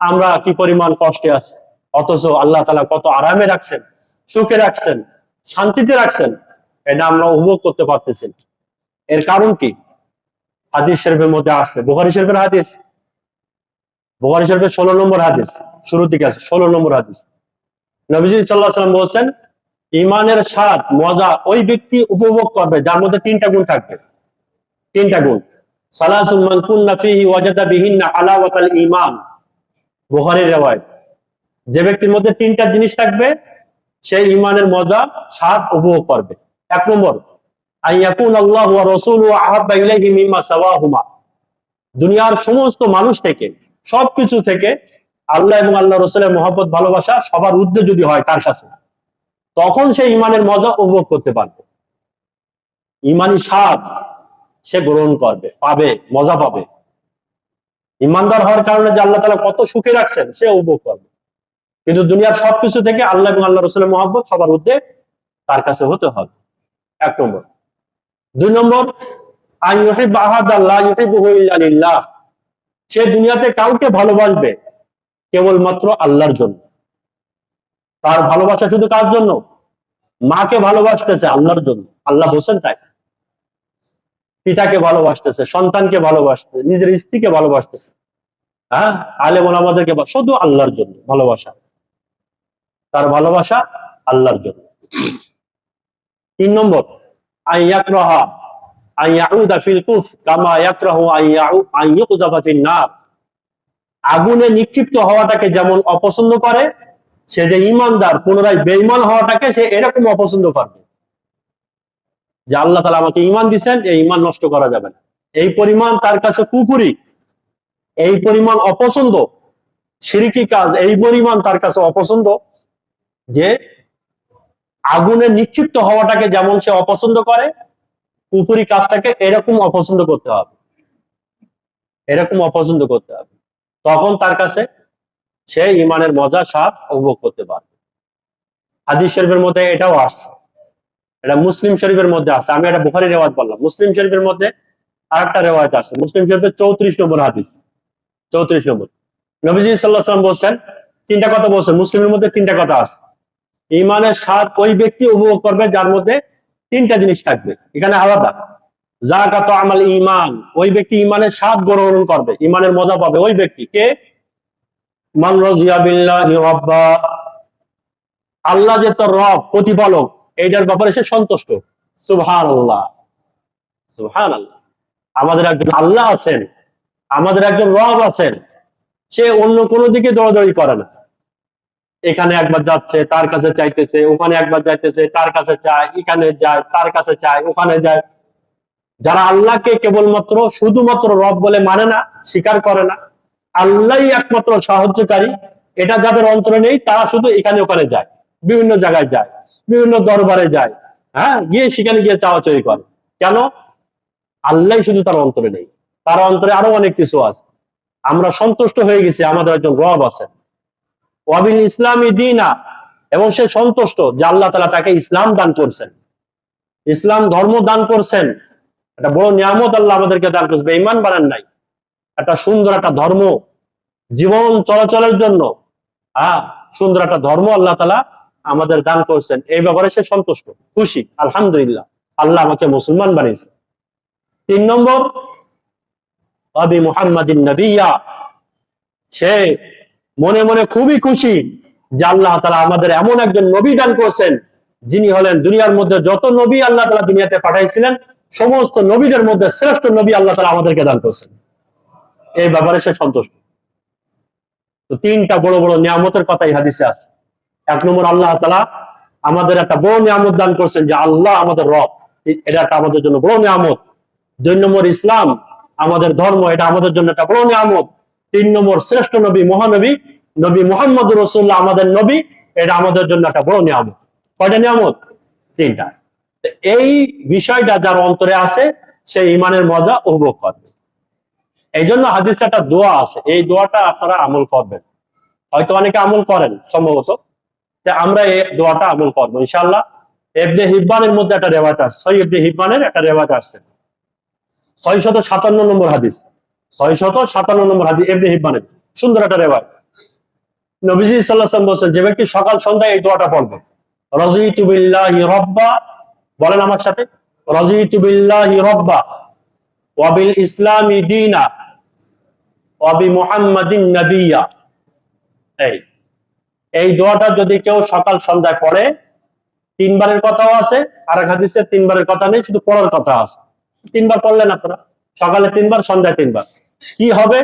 আমরা কি পরিমাণ কষ্টে আছে, অথচ আল্লাহ তাআলা কত আরামে রাখছেন, সুখে রাখছেন, শান্তিতে রাখছেন, এটা আমরা উপভোগ করতে পারতেছি। এর কারণ কি? হাদিস শরীফের মধ্যে আসছে, বুখারী শরীফের হাদিস, বুখারী শরীফের 16 নম্বর হাদিস, শুরুর দিকে আছে 16 নম্বর হাদিস। নবীজি সাল্লাল্লাহু আলাইহি ওয়াসাল্লাম বলেছেন, ইমানের স্বাদ মজা ওই ব্যক্তি উপভোগ করবে যার মধ্যে তিনটা গুণ থাকবে। তিনটা গুণ। সালাসুন মান কুন্না ফীহি ওয়াজাদা বিহিন্না হালাওয়াতাল ঈমান, বুখারীর riwayat। যে ব্যক্তির মধ্যে তিনটা জিনিস থাকবে সে ইমানের মজা স্বাদ উপভোগ করবে। এক নম্বর, আইয়াকুন আল্লাহু ওয়া রাসূলুহু আহাব্বা ইলাইহি মিম্মা সাওয়াহুমা, দুনিয়ার সমস্ত মানুষ থেকে, সবকিছু থেকে আল্লাহ এবং আল্লাহ রাসূলের মহব্বত ভালোবাসা সবার ঊর্ধ্বে যদি হয় তার কাছে, তখন সে ইমানের মজা উপভোগ করতে পারবে। ইমানি স্বাদ সে গ্রহণ করবে, পাবে, মজা পাবে। ইমানদার হওয়ার কারণে যে আল্লাহ তাআলা কত সুখে রাখছেন সে উপভোগ করবে। কিন্তু দুনিয়ার সবকিছু থেকে আল্লাহ এবং আল্লাহ রাসূলের মহব্বত সবার ঊর্ধ্বে তার কাছে হতে হবে। এক নম্বর। দুই নম্বর, আন ইউহিব্বা আহাদান লা ইউহিব্বুহু ইল্লা লিল্লাহ, সে দুনিয়াতে কাউকে ভালোবাসবে কেবলমাত্র আল্লাহর জন্য। তার ভালোবাসা শুধু কার জন্য? মাকে ভালোবাসতেছে আল্লাহর জন্য, আল্লাহ বলছেন তাই। পিতাকে ভালোবাসতেছে, সন্তানকে ভালোবাসতেছে, নিজের স্ত্রীকে ভালোবাসতেছে, হ্যাঁ, আলেম ওলামাদেরকে শুধু আল্লাহর জন্য ভালোবাসা। তার ভালোবাসা আল্লাহর জন্য। তিন নম্বর, আন ইয়াকরাহা আন ইয়াউদা ফিল কুফর কামা ইয়াকরাহু আন ইউকযাফা ফিন নার, আগুনে নিক্ষিপ্ত হওয়াটাকে যেমন অপছন্দ করে, সে যে ইমানদার পুনরায় বেঈমান হওয়াটাকে সে এরকম অপছন্দ করবে। যে আল্লাহ তাআলা আমাকে ঈমান দিবেন, এই ঈমান নষ্ট করা যাবে না। এই পরিমাণ তার কাছে কুফরি, এই পরিমাণ অপছন্দ, শিরকি কাজ এই পরিমাণ তার কাছে অপছন্দ যে আগুনে নিক্ষিপ্ত হওয়াটাকে যেমন সে অপছন্দ করে, কুফরি কাজটাকে এরকম অপছন্দ করতে হবে, এরকম অপছন্দ করতে হবে। তখন তার কাছে সে ঈমানের মজা স্বাদ উপভোগ করতে পারবে। হাদিস শরীফের মধ্যে এটাও আসছে, এটা মুসলিম শরীফের মধ্যে আছে। আমি এটা বুখারী রিওয়ায়াত বললাম, মুসলিম শরীফের মধ্যে আরেকটা রিওয়ায়াত আছে, মুসলিম শরীফের 34 নম্বর হাদিস। 34 নম্বর, নবীজি সাল্লাল্লাহু আলাইহি ওয়াসাল্লাম বলেছেন, তিনটা কথা বলছেন, মুসলিমের মধ্যে তিনটা কথা আছে। ঈমানের স্বাদ ওই ব্যক্তি উপভোগ করবে যার মধ্যে তিনটা জিনিস থাকবে, এখানে আলাদা। যাকাত আমাল ঈমান, ওই ব্যক্তি ঈমানের স্বাদ গ্রহণ করবে, ঈমানের মজা পাবে ওই ব্যক্তি কে? মান রাজিয়া বিল্লাহি রাব্বা, আল্লাহ যে তোর রব, প্রতিপালক, এইটার ব্যাপারে সে সন্তুষ্ট। সুবহানাল্লাহ, সুবহানাল্লাহ। আমাদের একজন আল্লাহ আছেন, আমাদের একজন রব আছেন, সে অন্য কোনো দিকে দৌড়াদৌড়ি করে না। এখানে একবার যাচ্ছে তার কাছে চাইতেছে, ওখানে একবার যাইতেছে তার কাছে চায়, এখানে যায় তার কাছে চায়, ওখানে যায়। যারা আল্লাহকে কেবলমাত্র শুধুমাত্র রব বলে মানে না, স্বীকার করে না, আল্লাহই একমাত্র সাহায্যকারী, এটা যাদের অন্তরে নেই, তারা শুধু এখানে ওখানে যায়, বিভিন্ন জায়গায় যায়, বিভিন্ন দরবারে যায়, হ্যাঁ, গিয়ে সেখানে গিয়ে চাওয়াচাওয়ি করে। কেন? আল্লাহ শুধু তার অন্তরে নেই, তার অন্তরে আরো অনেক কিছু আছে। আমরা সন্তুষ্ট হয়ে গেছি, আমাদের একজন রব আছে। ওয়াবিল ইসলামী দীনা, এবং সে সন্তুষ্ট যে আল্লাহ তাআলা তাকে ইসলাম দান করছেন, ইসলাম ধর্ম দান করছেন। একটা বড় নিয়ামত আল্লাহ আমাদেরকে দান করছে, বেঈমান বানান নাই। একটা সুন্দর একটা ধর্ম, জীবন চলাচলের জন্য সুন্দর একটা ধর্ম আল্লাহ তাআলা আমাদের দান করছেন, এই ব্যাপারে সে সন্তুষ্ট, খুশি, আলহামদুলিল্লাহ, আল্লাহ আমাকে মুসলমান বানিয়েছে। তিন নম্বর, আবি মুহাম্মাদিন নবিয়্যা, সে মনে মনে খুবই খুশি যে আল্লাহ তাআলা আমাদের এমন একজন নবী দান করেছেন, যিনি হলেন দুনিয়ার মধ্যে যত নবী আল্লাহ তাআলা দুনিয়াতে পাঠাইছিলেন, সমস্ত নবীদের মধ্যে শ্রেষ্ঠ নবী আল্লাহ তাআলা আমাদেরকে দান করেছেন। এই ব্যাপারে সে সন্তুষ্ট। তো তিনটা বড় বড় নিয়ামতের কথাই হাদিসে আছে। এক নম্বর, আল্লাহ তাআলা আমাদের একটা বড় নিয়ামত দান করছেন যে আল্লাহ আমাদের রব, এটা একটা আমাদের জন্য বড় নিয়ামত। দুই নম্বর, ইসলাম আমাদের ধর্ম, এটা আমাদের জন্য একটা বড় নিয়ামত। তিন নম্বর, শ্রেষ্ঠ নবী, মহানবী নবী মুহাম্মদুর রাসূলুল্লাহ আমাদের নবী, এটা আমাদের জন্য একটা বড় নিয়ামত। কয়টা নিয়ামত? তিনটা। এই বিষয়টা যার অন্তরে আছে সে ঈমানের মজা উপভোগ করবে। এই জন্য হাদিসে একটা দোয়া আছে, এই দোয়াটা আপনারা আমল করবেন। হয়তো অনেকে আমল করেন সম্ভবত, আমরা এই দোয়াটা আমল করবো ইনশাআল্লাহ। ইবনে হিব্বানের মধ্যে একটা রিওয়ায়াত আছে, সহিহ ইবনে হিব্বানের একটা রিওয়ায়াত আছে, 657 নম্বর হাদিস, 657 নম্বর হাদিস ইবনে হিব্বানের, সুন্দর একটা রিওয়ায়াত। নবীজি সাল্লাল্লাহু আলাইহি ওয়াসাল্লাম বলেছেন, যে ব্যক্তি সকাল সন্ধ্যায় এই দোয়াটা পড়বে, রাযীতু বিল্লাহি রাব্বা, বলেন আমার সাথে, রাযীতু বিল্লাহি রাব্বা ওয়া বিল ইসলামি দীনা ওয়া বি মুহাম্মাদিন নাবিয়্যা। এই এই দোয়াটা যদি কেউ সকাল সন্ধ্যায় পড়ে, 3বারের কথাও আছে, আর এক হাদিসে 3বারের কথা নেই, শুধু পড়ার কথা আছে। 3বার পড়লেন আপনারা, সকালে 3বার, সন্ধ্যায় 3বার। কি হবে?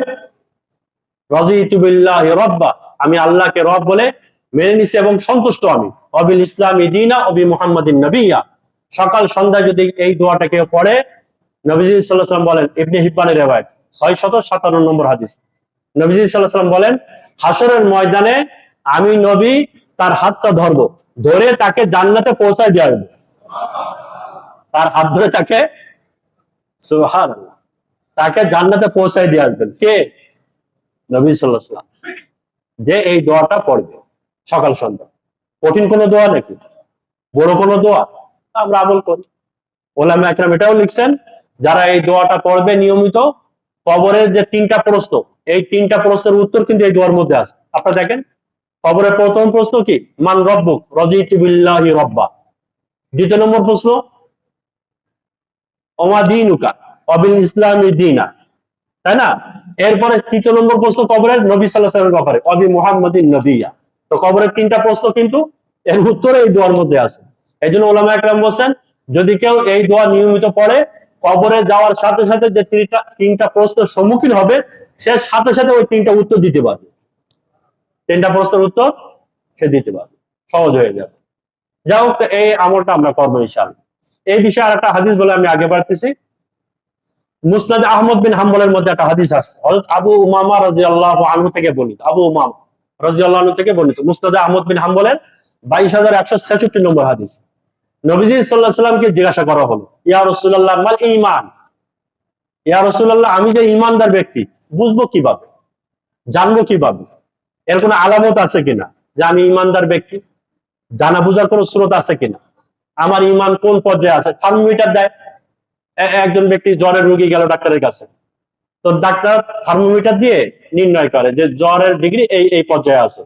রাযীতু বিল্লাহি রাব্বা, আমি আল্লাহকে রব বলে মেনে নিছি এবং সন্তুষ্ট আমি। অবিল ইসলামি দীনা অবি মুহাম্মাদিন নবিয়্যা। সকাল সন্ধ্যা যদি এই দোয়াটা কেউ পড়ে, নবীজি সাল্লাল্লাহু আলাইহি ওয়াসাল্লাম বলেন, ইবনে হিব্বানের রিওয়ায়াত 657 নম্বর হাদিস, নবীজি সাল্লাল্লাহু আলাইহি ওয়াসাল্লাম বলেন, হাসরের ময়দানে আমি নবী তার হাতটা ধরবো, ধরে তাকে জান্নাতে পৌঁছায় দেওয়া হবে। তার হাত ধরে তাকে, সুবহানাল্লাহ, তাকে জান্নাতে পৌঁছায় দিয়ে আসবেন কে? নবী সাল্লাল্লাহু আলাইহি ওয়াসাল্লাম। যে এই দোয়াটা পড়বে সকাল সন্ধ্যা। কঠিন কোনো দোয়া নাকি? বড় কোনো দোয়া? আমরা আমল করি। ওলামা একরাম এটাও লিখছেন, যারা এই দোয়াটা পড়বে নিয়মিত, কবরের যে 3টা প্রশ্ন, এই 3টা প্রশ্নের উত্তর কিন্তু এই দোয়ার মধ্যে আছে। আপনারা দেখেন, কবরের প্রথম প্রশ্ন কি? মান রব্বুক? রাযীতু বিল্লাহি রাব্বা। দ্বিতীয় নম্বর প্রশ্ন, ওমা দীনুকা? অবিল ইসলামি দীনা, তাই না? এরপরে 3য় নম্বর প্রশ্ন কবরের নবী সাল্লাল্লাহু আলাইহি ওয়াসাল্লামের ব্যাপারে, অবি মুহাম্মাদিন নবিয়্যা। তো কবরের 3টা প্রশ্ন কিন্তু এর উত্তরে এই দোয়ার মধ্যে আছে। এই জন্য ওলামা একরাম বলেন, যদি কেউ এই দোয়া নিয়মিত পড়ে, কবরে যাওয়ার সাথে সাথে যে 3টা প্রশ্নের সম্মুখীন হবে, সে সাথে সাথে ওই 3টা উত্তর দিতে পারবে। 3টা প্রশ্নের উত্তর সে দিতে পারবে, সহজ হয়ে যাবে। যাই হোক, এই আমলটা আমরা করবো ইনশাআল্লাহ। এই বিষয়ে আর একটা হাদিস বলে আমি আগে বাড়তেছি। মুসনাদ আহমদ বিন হাম্বলের মধ্যে একটা হাদিস আছে, হযরত আবু উমামা রাদিয়াল্লাহু আনহু থেকে বর্ণিত। আবু উমামা রাদিয়াল্লাহু আনহু থেকে বর্ণিত, মুসনাদ আহমদ বিন হাম্বলের 22166 নম্বর হাদিস। নবীজি সাল্লাল্লাহু আলাইহি সাল্লামকে জিজ্ঞাসা করা হলো, ইয়া রাসূলুল্লাহ মাল ঈমান? ইয়া রাসূলুল্লাহ, আমি যে ঈমানদার ব্যক্তি, বুঝবো কিভাবে, জানবো কিভাবে? এর কোনো আলামত আছে কিনা যে আমি ঈমানদার ব্যক্তি? জানা বোঝার কোনো স্রোত আছে কিনা? আমার ঈমান কোন পর্যায়ে আছে? থার্মোমিটার দেয়। একজন ব্যক্তি জ্বরের রোগী গেল ডাক্তারের কাছে, তো ডাক্তার থার্মোমিটার দিয়ে নির্ণয় করে যে জ্বরের ডিগ্রি এই এই পর্যায়ে আছে,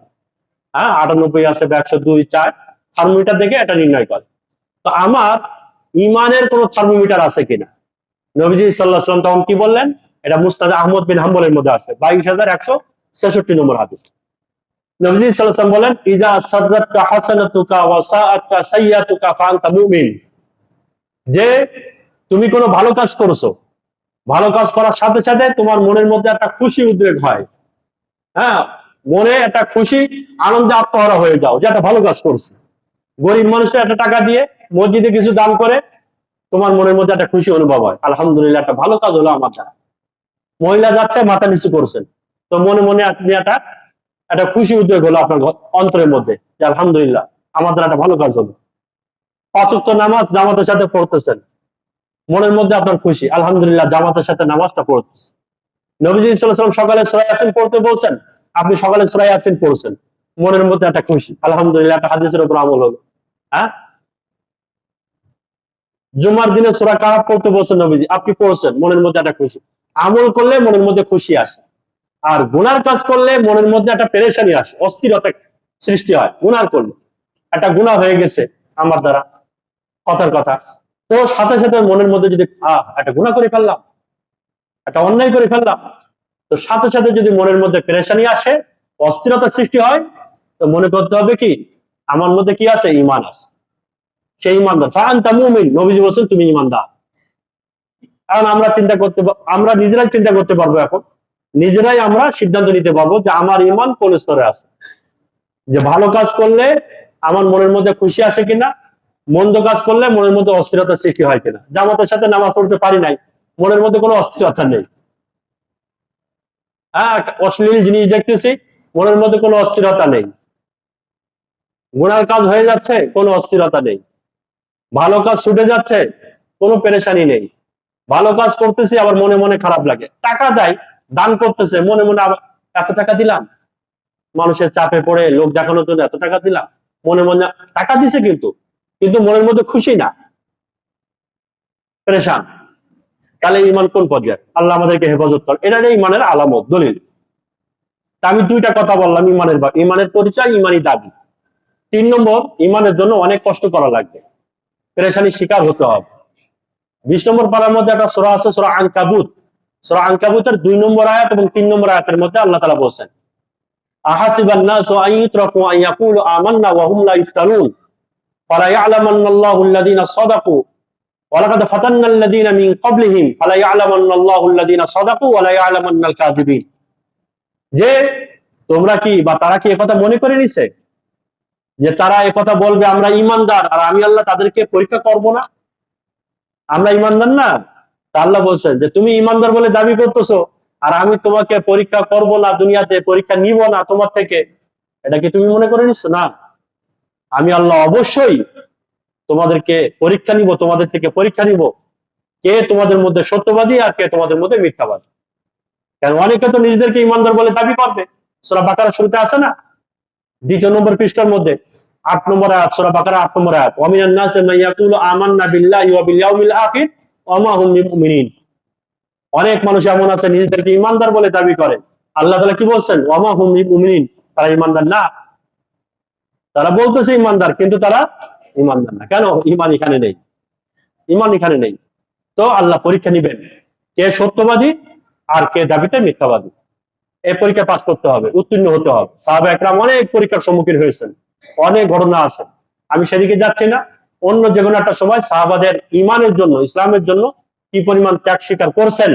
হ্যাঁ 98 আছে বা 102, 4, থার্মোমিটার দেখে এটা নির্ণয় করে। তো আমার ইমানের কোন থার্মোমিটার আছে কিনা? নবীজি সাল্লাল্লাহু আলাইহি ওয়াসাল্লাম তখন কি বললেন? এটা মুসনাদ আহমদ বিন হাম্বলের মধ্যে আছে, 22166 নম্বর হাদিস। নবীজি সাল্লাল্লাহু আলাইহি ওয়াসাল্লাম বলেন, ইযা সাদরাতকা হাসানাতুকা ওয়া সাআতকা সাইয়্যাতুকা ফাআনতা মুমিন। যে তুমি কোনো ভালো কাজ করছো, ভালো কাজ করার সাথে সাথে তোমার মনের মধ্যে একটা খুশি উদ্রেক হয়, হ্যাঁ, মনে একটা খুশি আনন্দে আত্মহারা হয়ে যাও যে একটা ভালো কাজ করছে। গরিব মানুষের একটা টাকা দিয়ে মসজিদে কিছু দান করে তোমার মনের মধ্যে একটা খুশি অনুভব হয়, আলহামদুলিল্লাহ একটা ভালো কাজ হলো আমার দ্বারা। মহিলা যাচ্ছে মাথা নিচু করছেন, তো মনে মনে আপনি একটা খুশি উদ্রেক হলো আপনার অন্তরের মধ্যে যে আলহামদুলিল্লাহ আমার দ্বারা একটা ভালো কাজ হলো। 5 ওয়াক্ত নামাজ জামাতের সাথে পড়তেছেন, মনের মধ্যে আপনার খুশি, আলহামদুলিল্লাহ জামাতের সাথে নামাজটা পড়তেছে। নবীজি সাল্লাল্লাহু আলাইহি ওয়াসাল্লাম সকালে সূরা ইয়াসিন পড়তে বলছেন, আপনি সকালে সূরা ইয়াসিন পড়ছেন, মনের মধ্যে একটা খুশি, আলহামদুলিল্লাহ একটা হাদিসের উপর আমল হলো। হ্যাঁ, জুমার দিনে সূরা কাহাফ পড়তে বলছেন নবীজি, আপনি পড়ছেন, মনের মধ্যে একটা খুশি। আমল করলে মনের মধ্যে খুশি আসে, আর গুনার কাজ করলে মনের মধ্যে একটা পেরেশানি আসে, অস্থিরতা সৃষ্টি হয়। গুনার করলে একটা গুনাহ হয়ে গেছে আমার দ্বারা, কথার কথা, তো সাথে সাথে মনের মধ্যে যদি একটা গুনাহ করে ফেললাম, একটা অন্যায় করে ফেললাম, তো সাথে সাথে যদি মনের মধ্যে পেরেশানি আসে, অস্থিরতা সৃষ্টি হয়, তো মনে করতে হবে কি আমার মধ্যে কি আছে? ঈমান আছে, সেই ঈমানদার। ফাআনতা মুমিন, নবীজি বলেছেন তুমি ঈমানদার। এখন আমরা নিজেরাই চিন্তা করতে পারবো, এখন নিজেরাই আমরা সিদ্ধান্ত নিতে পারবো যে আমার ঈমান কোন স্তরে আছে, যে ভালো কাজ করলে আমার মনের মধ্যে খুশি আসে কিনা, মন্দ কাজ করলে মনের মধ্যে অস্থিরতা সৃষ্টি হয় কিনা। জামাতের সাথে নামাজ পড়তে পারি নাই, মনের মধ্যে কোনো অস্থিরতা নেই। হ্যাঁ, অশ্লীল জিনিস দেখতেছি, মনের মধ্যে কোনো অস্থিরতা নেই। গুনার কাজ হয়ে যাচ্ছে, কোনো অস্থিরতা নেই। ভালো কাজ ছুটে যাচ্ছে, কোনো পেরেশানি নেই। ভালো কাজ করতেছি, আবার মনে মনে খারাপ লাগে। টাকা দেয়, দান করতেছে, মনে মনে আবার এত টাকা দিলাম, মানুষের চাপে পড়ে লোক দেখানোর জন্য এত টাকা দিলাম, মনে মনে টাকা দিছে, কিন্তু কিন্তু মনের মধ্যে খুশি না, পেরেশান। তাহলে ঈমান কোন পর্যায়ে? আল্লাহ আমাদেরকে হেফাজত করে, এটা ঈমানের আলামত, দলিল। তা আমি 2টা কথা বললাম, ঈমানের পরিচয়, ঈমানি দাবি। 3 নম্বর, ঈমানের জন্য অনেক কষ্ট করা লাগবে, পেরেশানির শিকার হতে হবে। 20 নম্বর পারার মধ্যে একটা সূরা আছে, সূরা আনকাবুত। সূরা আনকাবুতের 2 নম্বর আয়াত এবং 3 নম্বর আয়াতের মধ্যে আল্লাহ তাআলা বলেছেন, আহাসিবান নাসু আন ইউতরাকু আন ইয়াকুলু আমান্না ওয়া হুম লা ইফতানুন ফালা ইয়ালামান্নাল্লাহু আল্লাযীনা সাদাকু ওয়া লাকাদ ফাতান্নাল্লাযীনা মিন ক্বাবলিহিম ফালা ইয়ালামান্নাল্লাহু আল্লাযীনা সাদাকু ওয়া লা ইয়ালামান্নাল কাযিবিন। যে তোমরা কি বা তারা কি একথা মনে করে নিছে যে তারা একথা বলবে আমরা ঈমানদার আর আমি আল্লাহ তাদেরকে পরীক্ষা করব না, আমরা ঈমানদার না? তা আল্লাহ বলছেন যে তুমি ঈমানদার বলে দাবি করতেছো আর আমি তোমাকে পরীক্ষা করব না, দুনিয়াতে পরীক্ষা নিব না তোমার থেকে, এটা কি তুমি মনে করে নিচ্ছ? না, আমি আল্লাহ অবশ্যই তোমাদেরকে পরীক্ষা নিব, তোমাদের থেকে পরীক্ষা নিব কে তোমাদের মধ্যে সত্যবাদী আর কে তোমাদের মধ্যে মিথ্যাবাদী। কারণ অনেকে তো নিজেদেরকে ঈমানদার বলে দাবি করবে। সূরা বাকারা শুরুতে আছে না, 2 নম্বর পৃষ্ঠার মধ্যে 8 নম্বর আয়াত, সূরা বাকারা 8 নম্বর আয়াত, ওয়া মিনান নাসি মান ইয়াকুলু আমান্না বিল্লাহি ওয়া বিল ইয়াউমিল আখির ওয়া মা হুম বিমুমিনিন। অনেক মানুষ এমন আছে নিজেদেরকে ঈমানদার বলে দাবি করে, আল্লাহ তাআলা কি বলছেন? ওয়া মা হুম বিমুমিনিন, তারা ঈমানদার না। তারা বলতেছে ঈমানদার কিন্তু তারা ঈমানদার না। কেন? ঈমান এখানে নেই, ঈমান এখানে নেই। তো আল্লাহ পরীক্ষা নিবেন কে সত্যবাদী আর কে দাবিতে মিথ্যাবাদী। এই পরীক্ষা পাস করতে হবে, উত্তীর্ণ হতে হবে। সাহাবা একরাম অনেক পরীক্ষার সম্মুখীন হয়েছেন, অনেক ঘটনা আছে, আমি সেদিকে যাচ্ছি না। অন্য যে কোনো একটা সময় সাহাবাদের ঈমানের জন্য, ইসলামের জন্য কি পরিমাণ ত্যাগ স্বীকার করছেন,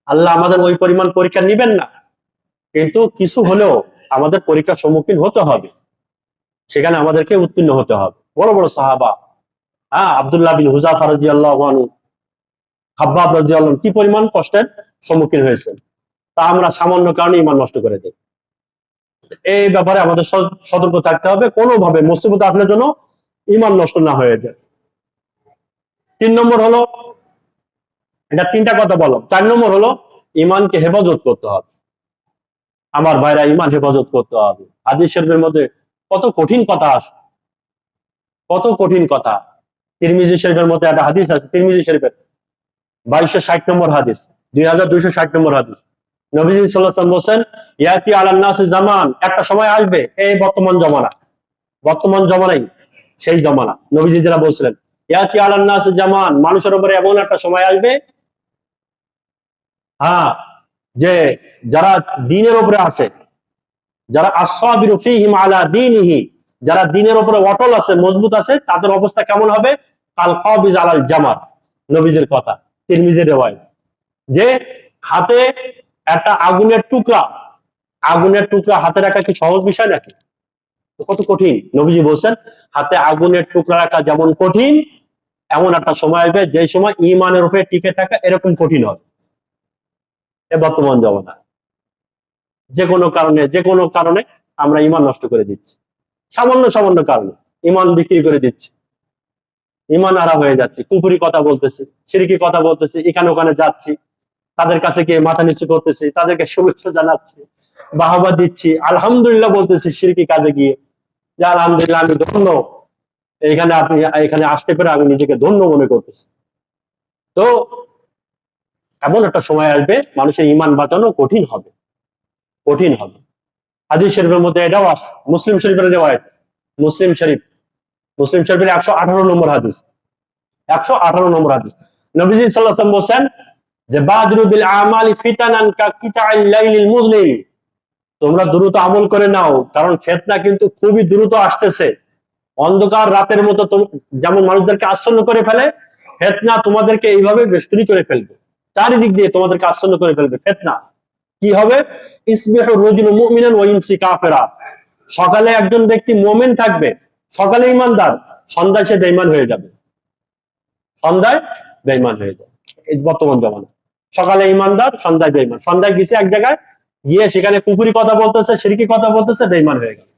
আল্লাহ আমাদের ওই পরিমাণ পরীক্ষা নিবেন না, কিন্তু কিছু হলেও আমাদের পরীক্ষার সম্মুখীন হতে হবে, সেখানে আমাদেরকে উত্তীর্ণ হতে হবে। বড় বড় সাহাবা, আব্দুল্লাহ বিন হুযাফা রাদিয়াল্লাহু আনহু, খাব্বাব রাদিয়াল্লাহু আনহু কি পরিমাণ কষ্টের সম্মুখীন হয়েছেন, তা আমরা সামান্য কারণে ঈমান নষ্ট করে দেই। এই ব্যাপারে আমাদের সতর্ক থাকতে হবে, কোনোভাবে মুসিবত আসলে যেন ঈমান নষ্ট না হয়ে যায়। 3 নম্বর হলো, এটা 3টা কথা বলো। 4 নম্বর হলো ঈমানকে হেফাজত করতে হবে। আমার ভাইরা, ঈমান হেফাজত করতে হবে। হাদিস শরীফের মধ্যে কত কঠিন কথা আছে, কত কঠিন কথা। তিরমিজি শরীফের মধ্যে একটা হাদিস আছে, তিরমিজি শরীফের 2260 নম্বর হাদিস, 2260 নম্বর হাদিস। নবীজি সাল্লাল্লাহু আলাইহি ওয়াসাল্লাম বলেন, ইয়াতি আলান নাসি জামান, একটা সময় আসবে, এই বর্তমান জমানা, বর্তমান জমানাই সেই জমানা। নবীজি যারা বলছিলেন ইয়াতি আলান নাসি জামান, মানুষের উপরে এমন একটা সময় আসবে, যে যারা দ্বীনের উপরে আছে, যারা আসসাবিরু ফীহিম আলা দীনিহি, যারা দ্বীনের উপরে অটল আছে, মজবুত আছে, তাদের অবস্থা কেমন হবে? কাল কাবিজ আলাল জামার, নবীজির কথা, তিরমিজির riwayat, যে হাতে একটা আগুনের টুকরা, আগুনের টুকরা হাতে রাখা কি সহজ বিষয় নাকি? কত কঠিন। নবীজি বলছেন হাতে আগুনের টুকরা রাখা যেমন কঠিন, এমন একটা সময় আসবে যে সময় ঈমানের উপরে টিকে থাকা এরকম কঠিন হবে। এ বর্তমান জমানা যে কোনো কারণে আমরা ঈমান নষ্ট করে দিচ্ছি, সামান্য সামান্য কারণে ঈমান বিক্রি করে দিচ্ছি, ঈমান হারা হয়ে যাচ্ছে, কুফরি কথা বলতেছি, শিরকি কথা বলতেছি, এখানে ওখানে যাচ্ছি, তাদের কাছে গিয়ে মাথা নিচু করতেছি, তাদেরকে শুভেচ্ছা জানাচ্ছি, বাহবা দিচ্ছি, আলহামদুলিল্লাহ বলতেছি শিরকি কাজে গিয়ে, যে আলহামদুলিল্লাহ আমি ধন্য, এখানে আপনি এখানে আসতে পেরে আমি নিজেকে ধন্য মনে করতেছি। তো এমন একটা সময় আসবে মানুষের ঈমান বাঁচানো কঠিন হবে, কঠিন হবে। হাদিস শরীফের মধ্যে এটাও আছে, মুসলিম শরীফের riwayat, মুসলিম শরীফের 118 নম্বর হাদিস, 118 নম্বর হাদিস। নবীজি সাল্লাল্লাহু আলাইহি ওয়াসাল্লাম বলেন যে বাদরু বিল আমালি ফিতানান কা কিতাইল লাইলিল মুজলিম, তোমরা দ্রুত আমল করে নাও, কারণ ফিতনা কিন্তু খুবই দ্রুত আসতেছে। অন্ধকার রাতের মতো যেমন মানুষদেরকে আচ্ছন্ন করে ফেলে, ফিতনা তোমাদেরকে এইভাবে বেষ্টনী করে ফেলবে, চারিদিক দিয়ে তোমাদেরকে আচ্ছন্ন করে ফেলবে ফিতনা। কি হবে? ইসবিহু রাজুলু মুমিনান ওয়া ইমসি কাফিরা, সকালে একজন ব্যক্তি মুমিন থাকবে, সকালে ঈমানদার, সন্ধ্যায় সে বেঈমান হয়ে যাবে, সন্ধ্যায় বেঈমান হয়ে যাবে। এই বর্তমান জমানা, সকালে ঈমানদার, সন্ধ্যায় বেঈমান, সন্ধ্যায় গেছে এক জায়গায় গিয়ে সেখানে কুফরি কথা বলতেছে, শিরকি কথা বলতেছে, বেঈমান হয়ে গেল।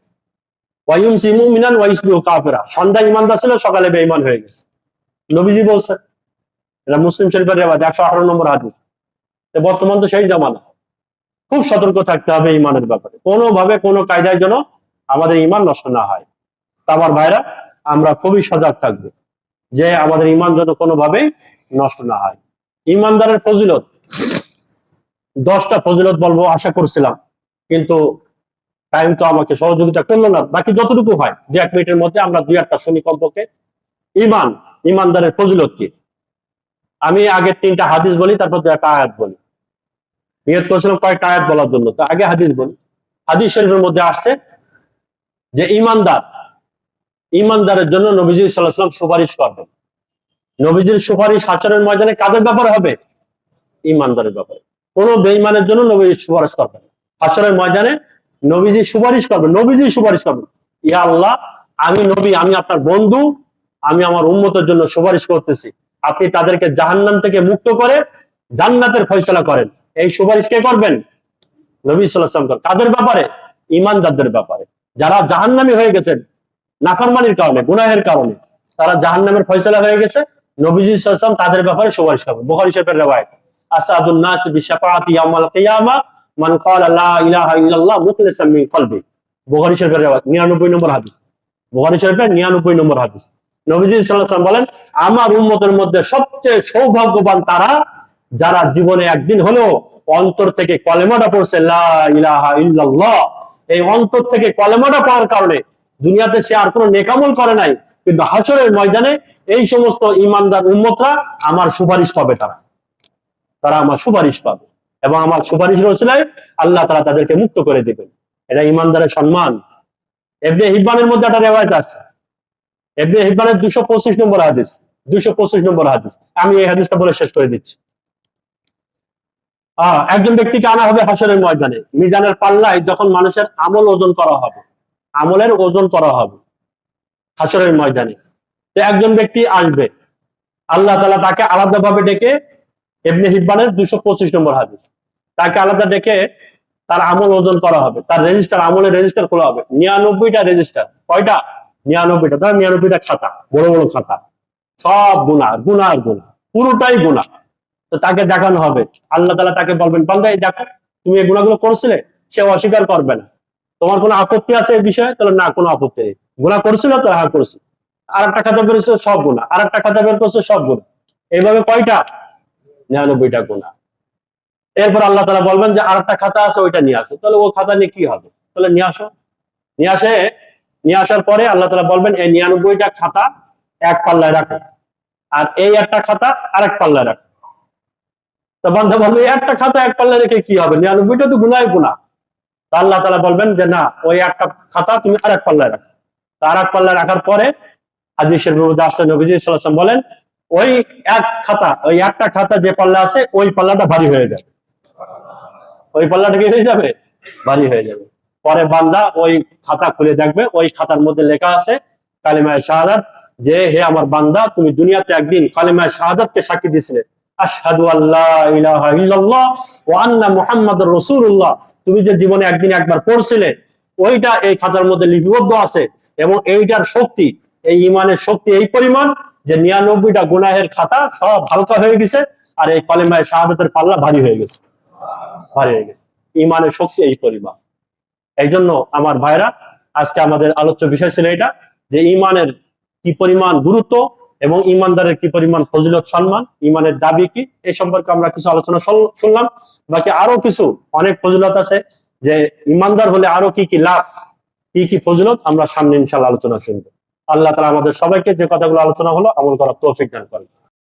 ওয়া ইমসি মুমিনান ওয়া ইসবিহু কাফিরা, সন্ধ্যায় ঈমানদার ছিল, সকালে বেঈমান হয়ে গেছে। নবীজি বলছেন, এটা মুসলিম শরীফের riwayat, 118 নম্বর হাদিস। বর্তমান তো সেই জমানা, খুব সতর্ক থাকতে হবে ঈমানের ব্যাপারে, কোনোভাবে কোনো কায়দায় যেন আমাদের ঈমান নষ্ট না হয়। তা আমার ভাইরা, আমরা খুবই সজাগ থাকবো যে আমাদের ঈমান যেন কোনোভাবেই নষ্ট না হয়। ঈমানদারের ফজিলত, 10টা ফজিলত বলবো আশা করছিলাম, কিন্তু টাইম তো আমাকে সহযোগিতা করলো না। বাকি যতটুকু হয় 2-1 মিনিটের মধ্যে আমরা 2-1টা শুনি কমপক্ষে। ঈমানদারের ফজিলত কি? আমি আগে 3টা হাদিস বলি, তারপর 2-1টা আয়াত বলি। নিয়ত করেছিলাম কয়েকটা আয়াত বলার জন্য, তো আগে হাদিস বলি। হাদিস শরীফের মধ্যে আসছে যে ইমানদারের জন্য নবীজি সাল্লাল্লাহু আলাইহি ওয়াসাল্লাম সুপারিশ করবেন। নবীজির সুপারিশ হাশরের ময়দানে কাদের ব্যাপারে হবে? ইমানদারের ব্যাপারে। কোন বেঈমানের জন্য নবীজি সুপারিশ করবেন না। হাশরের ময়দানে নবীজি সুপারিশ করবেন, নবীজি সুপারিশ করবেন, ইয়া আল্লাহ, আমি নবী, আমি আপনার বন্ধু, আমি আমার উম্মতের জন্য সুপারিশ করতেছি, আপনি তাদেরকে জাহান্নাম থেকে মুক্ত করে জান্নাতের ফয়সালা করেন। এই সুপারিশ কে করবেন? নবী সাল্লাল্লাহু আলাইহি ওয়াসাল্লাম। কাদের ব্যাপারে? ইমানদারদের ব্যাপারে। যারা জাহান্নামী হয়ে গেছেন নাফরমানির কারণে, গুনাহের কারণে, তারা জাহান্নামের ফয়সালা হয়ে গেছে, নবীজি সাল্লাল্লাহু আলাইহি ওয়াসাল্লাম তাদের ব্যাপারে সুপারিশ করবেন। বুখারী শরীফের riwayat, আসাদুন নাস বিশাফাআতি ইয়াউমাল কিয়ামা মান ক্বালা লা ইলাহা ইল্লাল্লাহ মুখলিসাম মিন কলবি। বুখারী শরীফের riwayat 99 নম্বর হাদিস। বুখারী শরীফের 99 নম্বর হাদিস। নবীজি সাল্লাল্লাহু আলাইহি ওয়াসাল্লাম বলেন, আমার উম্মতের মধ্যে সবচেয়ে সৌভাগ্যবান তারা যারা জীবনে একদিন হলেও অন্তর থেকে কলেমাটা পড়ছে লা ইলাহা ইল্লাল্লাহ। এই অন্তর থেকে কলেমাটা পড়ার কারণে দুনিয়াতে সে আর কোনো নেকামল করে নাই, কিন্তু হাশরের ময়দানে এই সমস্ত ইমানদার উম্মতরা আমার সুপারিশ পাবে, তারা আমার সুপারিশ পাবে, এবং আমার সুপারিশের ওসিলায় আল্লাহ তাআলা তাদেরকে মুক্ত করে দিবেন। এটা ইমানদারের সম্মান। ইবনে হিব্বানের মধ্যে একটা রিওয়ায়াত আছে, ইবনে হিব্বানের 225 নম্বর হাদিস, 225 নম্বর হাদিস। আমি এই হাদিসটা বলে শেষ করে দিচ্ছি। একজন ব্যক্তিকে আনা হবে হাশরের ময়দানে, মিজানের পাল্লায় যখন মানুষের আমল ওজন করা হবে, আমলের ওজন করা হবে হাশরের ময়দানে। তো একজন ব্যক্তি আসবে, আল্লাহ তাআলা তাকে আলাদাভাবে ডেকে, ইবনে হিব্বানের 225 নম্বর হাদিস, তাকে আলাদা ডেকে তার আমল ওজন করা হবে, তার রেজিস্টার, আমলের রেজিস্টার খোলা হবে। 99টা রেজিস্টার। কয়টা? 99টা। তার 99টা খাতা, বড় বড় খাতা, সব গুনাহ, পুরোটাই গুনাহ। তো তাকে দেখানো হবে, আল্লাহ তাআলা তাকে বলবেন, বান্দা এই দেখো, তুমি এই গুনাহগুলো করছিলে। সে অস্বীকার করবে না। তোমার কোনো আপত্তি আছে এই বিষয়ে? তাহলে না, কোনো আপত্তি নেই। গুনাহ করছিল তো? হ্যাঁ করছি। আরেকটা খাতা বের করছে, সব গুনাহ। আরেকটা খাতা বের করছে, সব গুনাহ। এইভাবে কয়টা? 99টা গুনাহ। এরপর আল্লাহ তাআলা বলবেন যে আরেকটা খাতা আছে, ওইটা নিয়ে আসো। তাহলে ও খাতা নিয়ে কি হবে? তাহলে নিয়ে আসো। নিয়ে আসার পরে আল্লাহ তাআলা বলবেন, এই 99টা খাতা এক পাল্লায় রাখো, আর এই একটা খাতা আরেক পাল্লায় রাখো। তো বান্দা বলবে, একটা খাতা এক পাল্লায় রেখে কি হবে? 99টা তো গুনাহই গুনাহ। তা আল্লাহ তাআলা বলবেন যে না, ওই একটা খাতা তুমি আরেক পাল্লায় রাখো। তার এক পাল্লায় রাখার পরে হাদিসের মধ্যে আসছে, নবীজি সাল্লাল্লাহু আলাইহি ওয়াসাল্লাম বলেন, ওই এক খাতা, ওই একটা খাতা যে পাল্লা আছে, ওই পাল্লাটা ভারী হয়ে যাবে। ওই পাল্লাটা কি হয়ে যাবে? ভারী হয়ে যাবে। পরে বান্দা ওই খাতা খুলে দেখবে, ওই খাতার মধ্যে লেখা আছে কালিমায়ে শাহাদাত, যে হে আমার বান্দা, তুমি দুনিয়াতে একদিন কালিমায়ে শাহাদাতকে সাক্ষী দিয়েছিলে, আশহাদু আল্লা ইলাহা ইল্লাল্লাহ ওয়া আন্না মুহাম্মাদুর রাসূলুল্লাহ, তুমি যে জীবনে একদিন একবার পড়ছিলে, ওইটা এই খাতার মধ্যে লিপিবদ্ধ আছে। এবং এইটার শক্তি, এই ঈমানের শক্তি এই পরিমাণ যে 99টা গুনাহের খাতা সব হালকা হয়ে গেছে, আর এই কালিমায়ে শাহাদাতের পাল্লা ভারী হয়ে গেছে। ঈমানের শক্তি এই পরিমাণ। এই জন্য আমার ভাইরা, আজকে আমাদের আলোচ্য বিষয় ছিল এটা, যে ঈমানের কি পরিমাণ গুরুত্ব এবং ঈমানদারের কি পরিমাণ ফজিলত, সম্মান, ঈমানের দাবি কি, এই সম্পর্কে আমরা কিছু আলোচনা শুনলাম। বাকি আরো কিছু অনেক ফজিলত আছে, যে ঈমানদার হলে আরো কি কি লাভ, কি কি ফজিলত, আমরা সামনে ইনশাআল্লাহ আলোচনা শুনবো। আল্লাহ তাআলা আমাদের সবাইকে যে কথাগুলো আলোচনা হলো আমল করার তৌফিক দান করেন।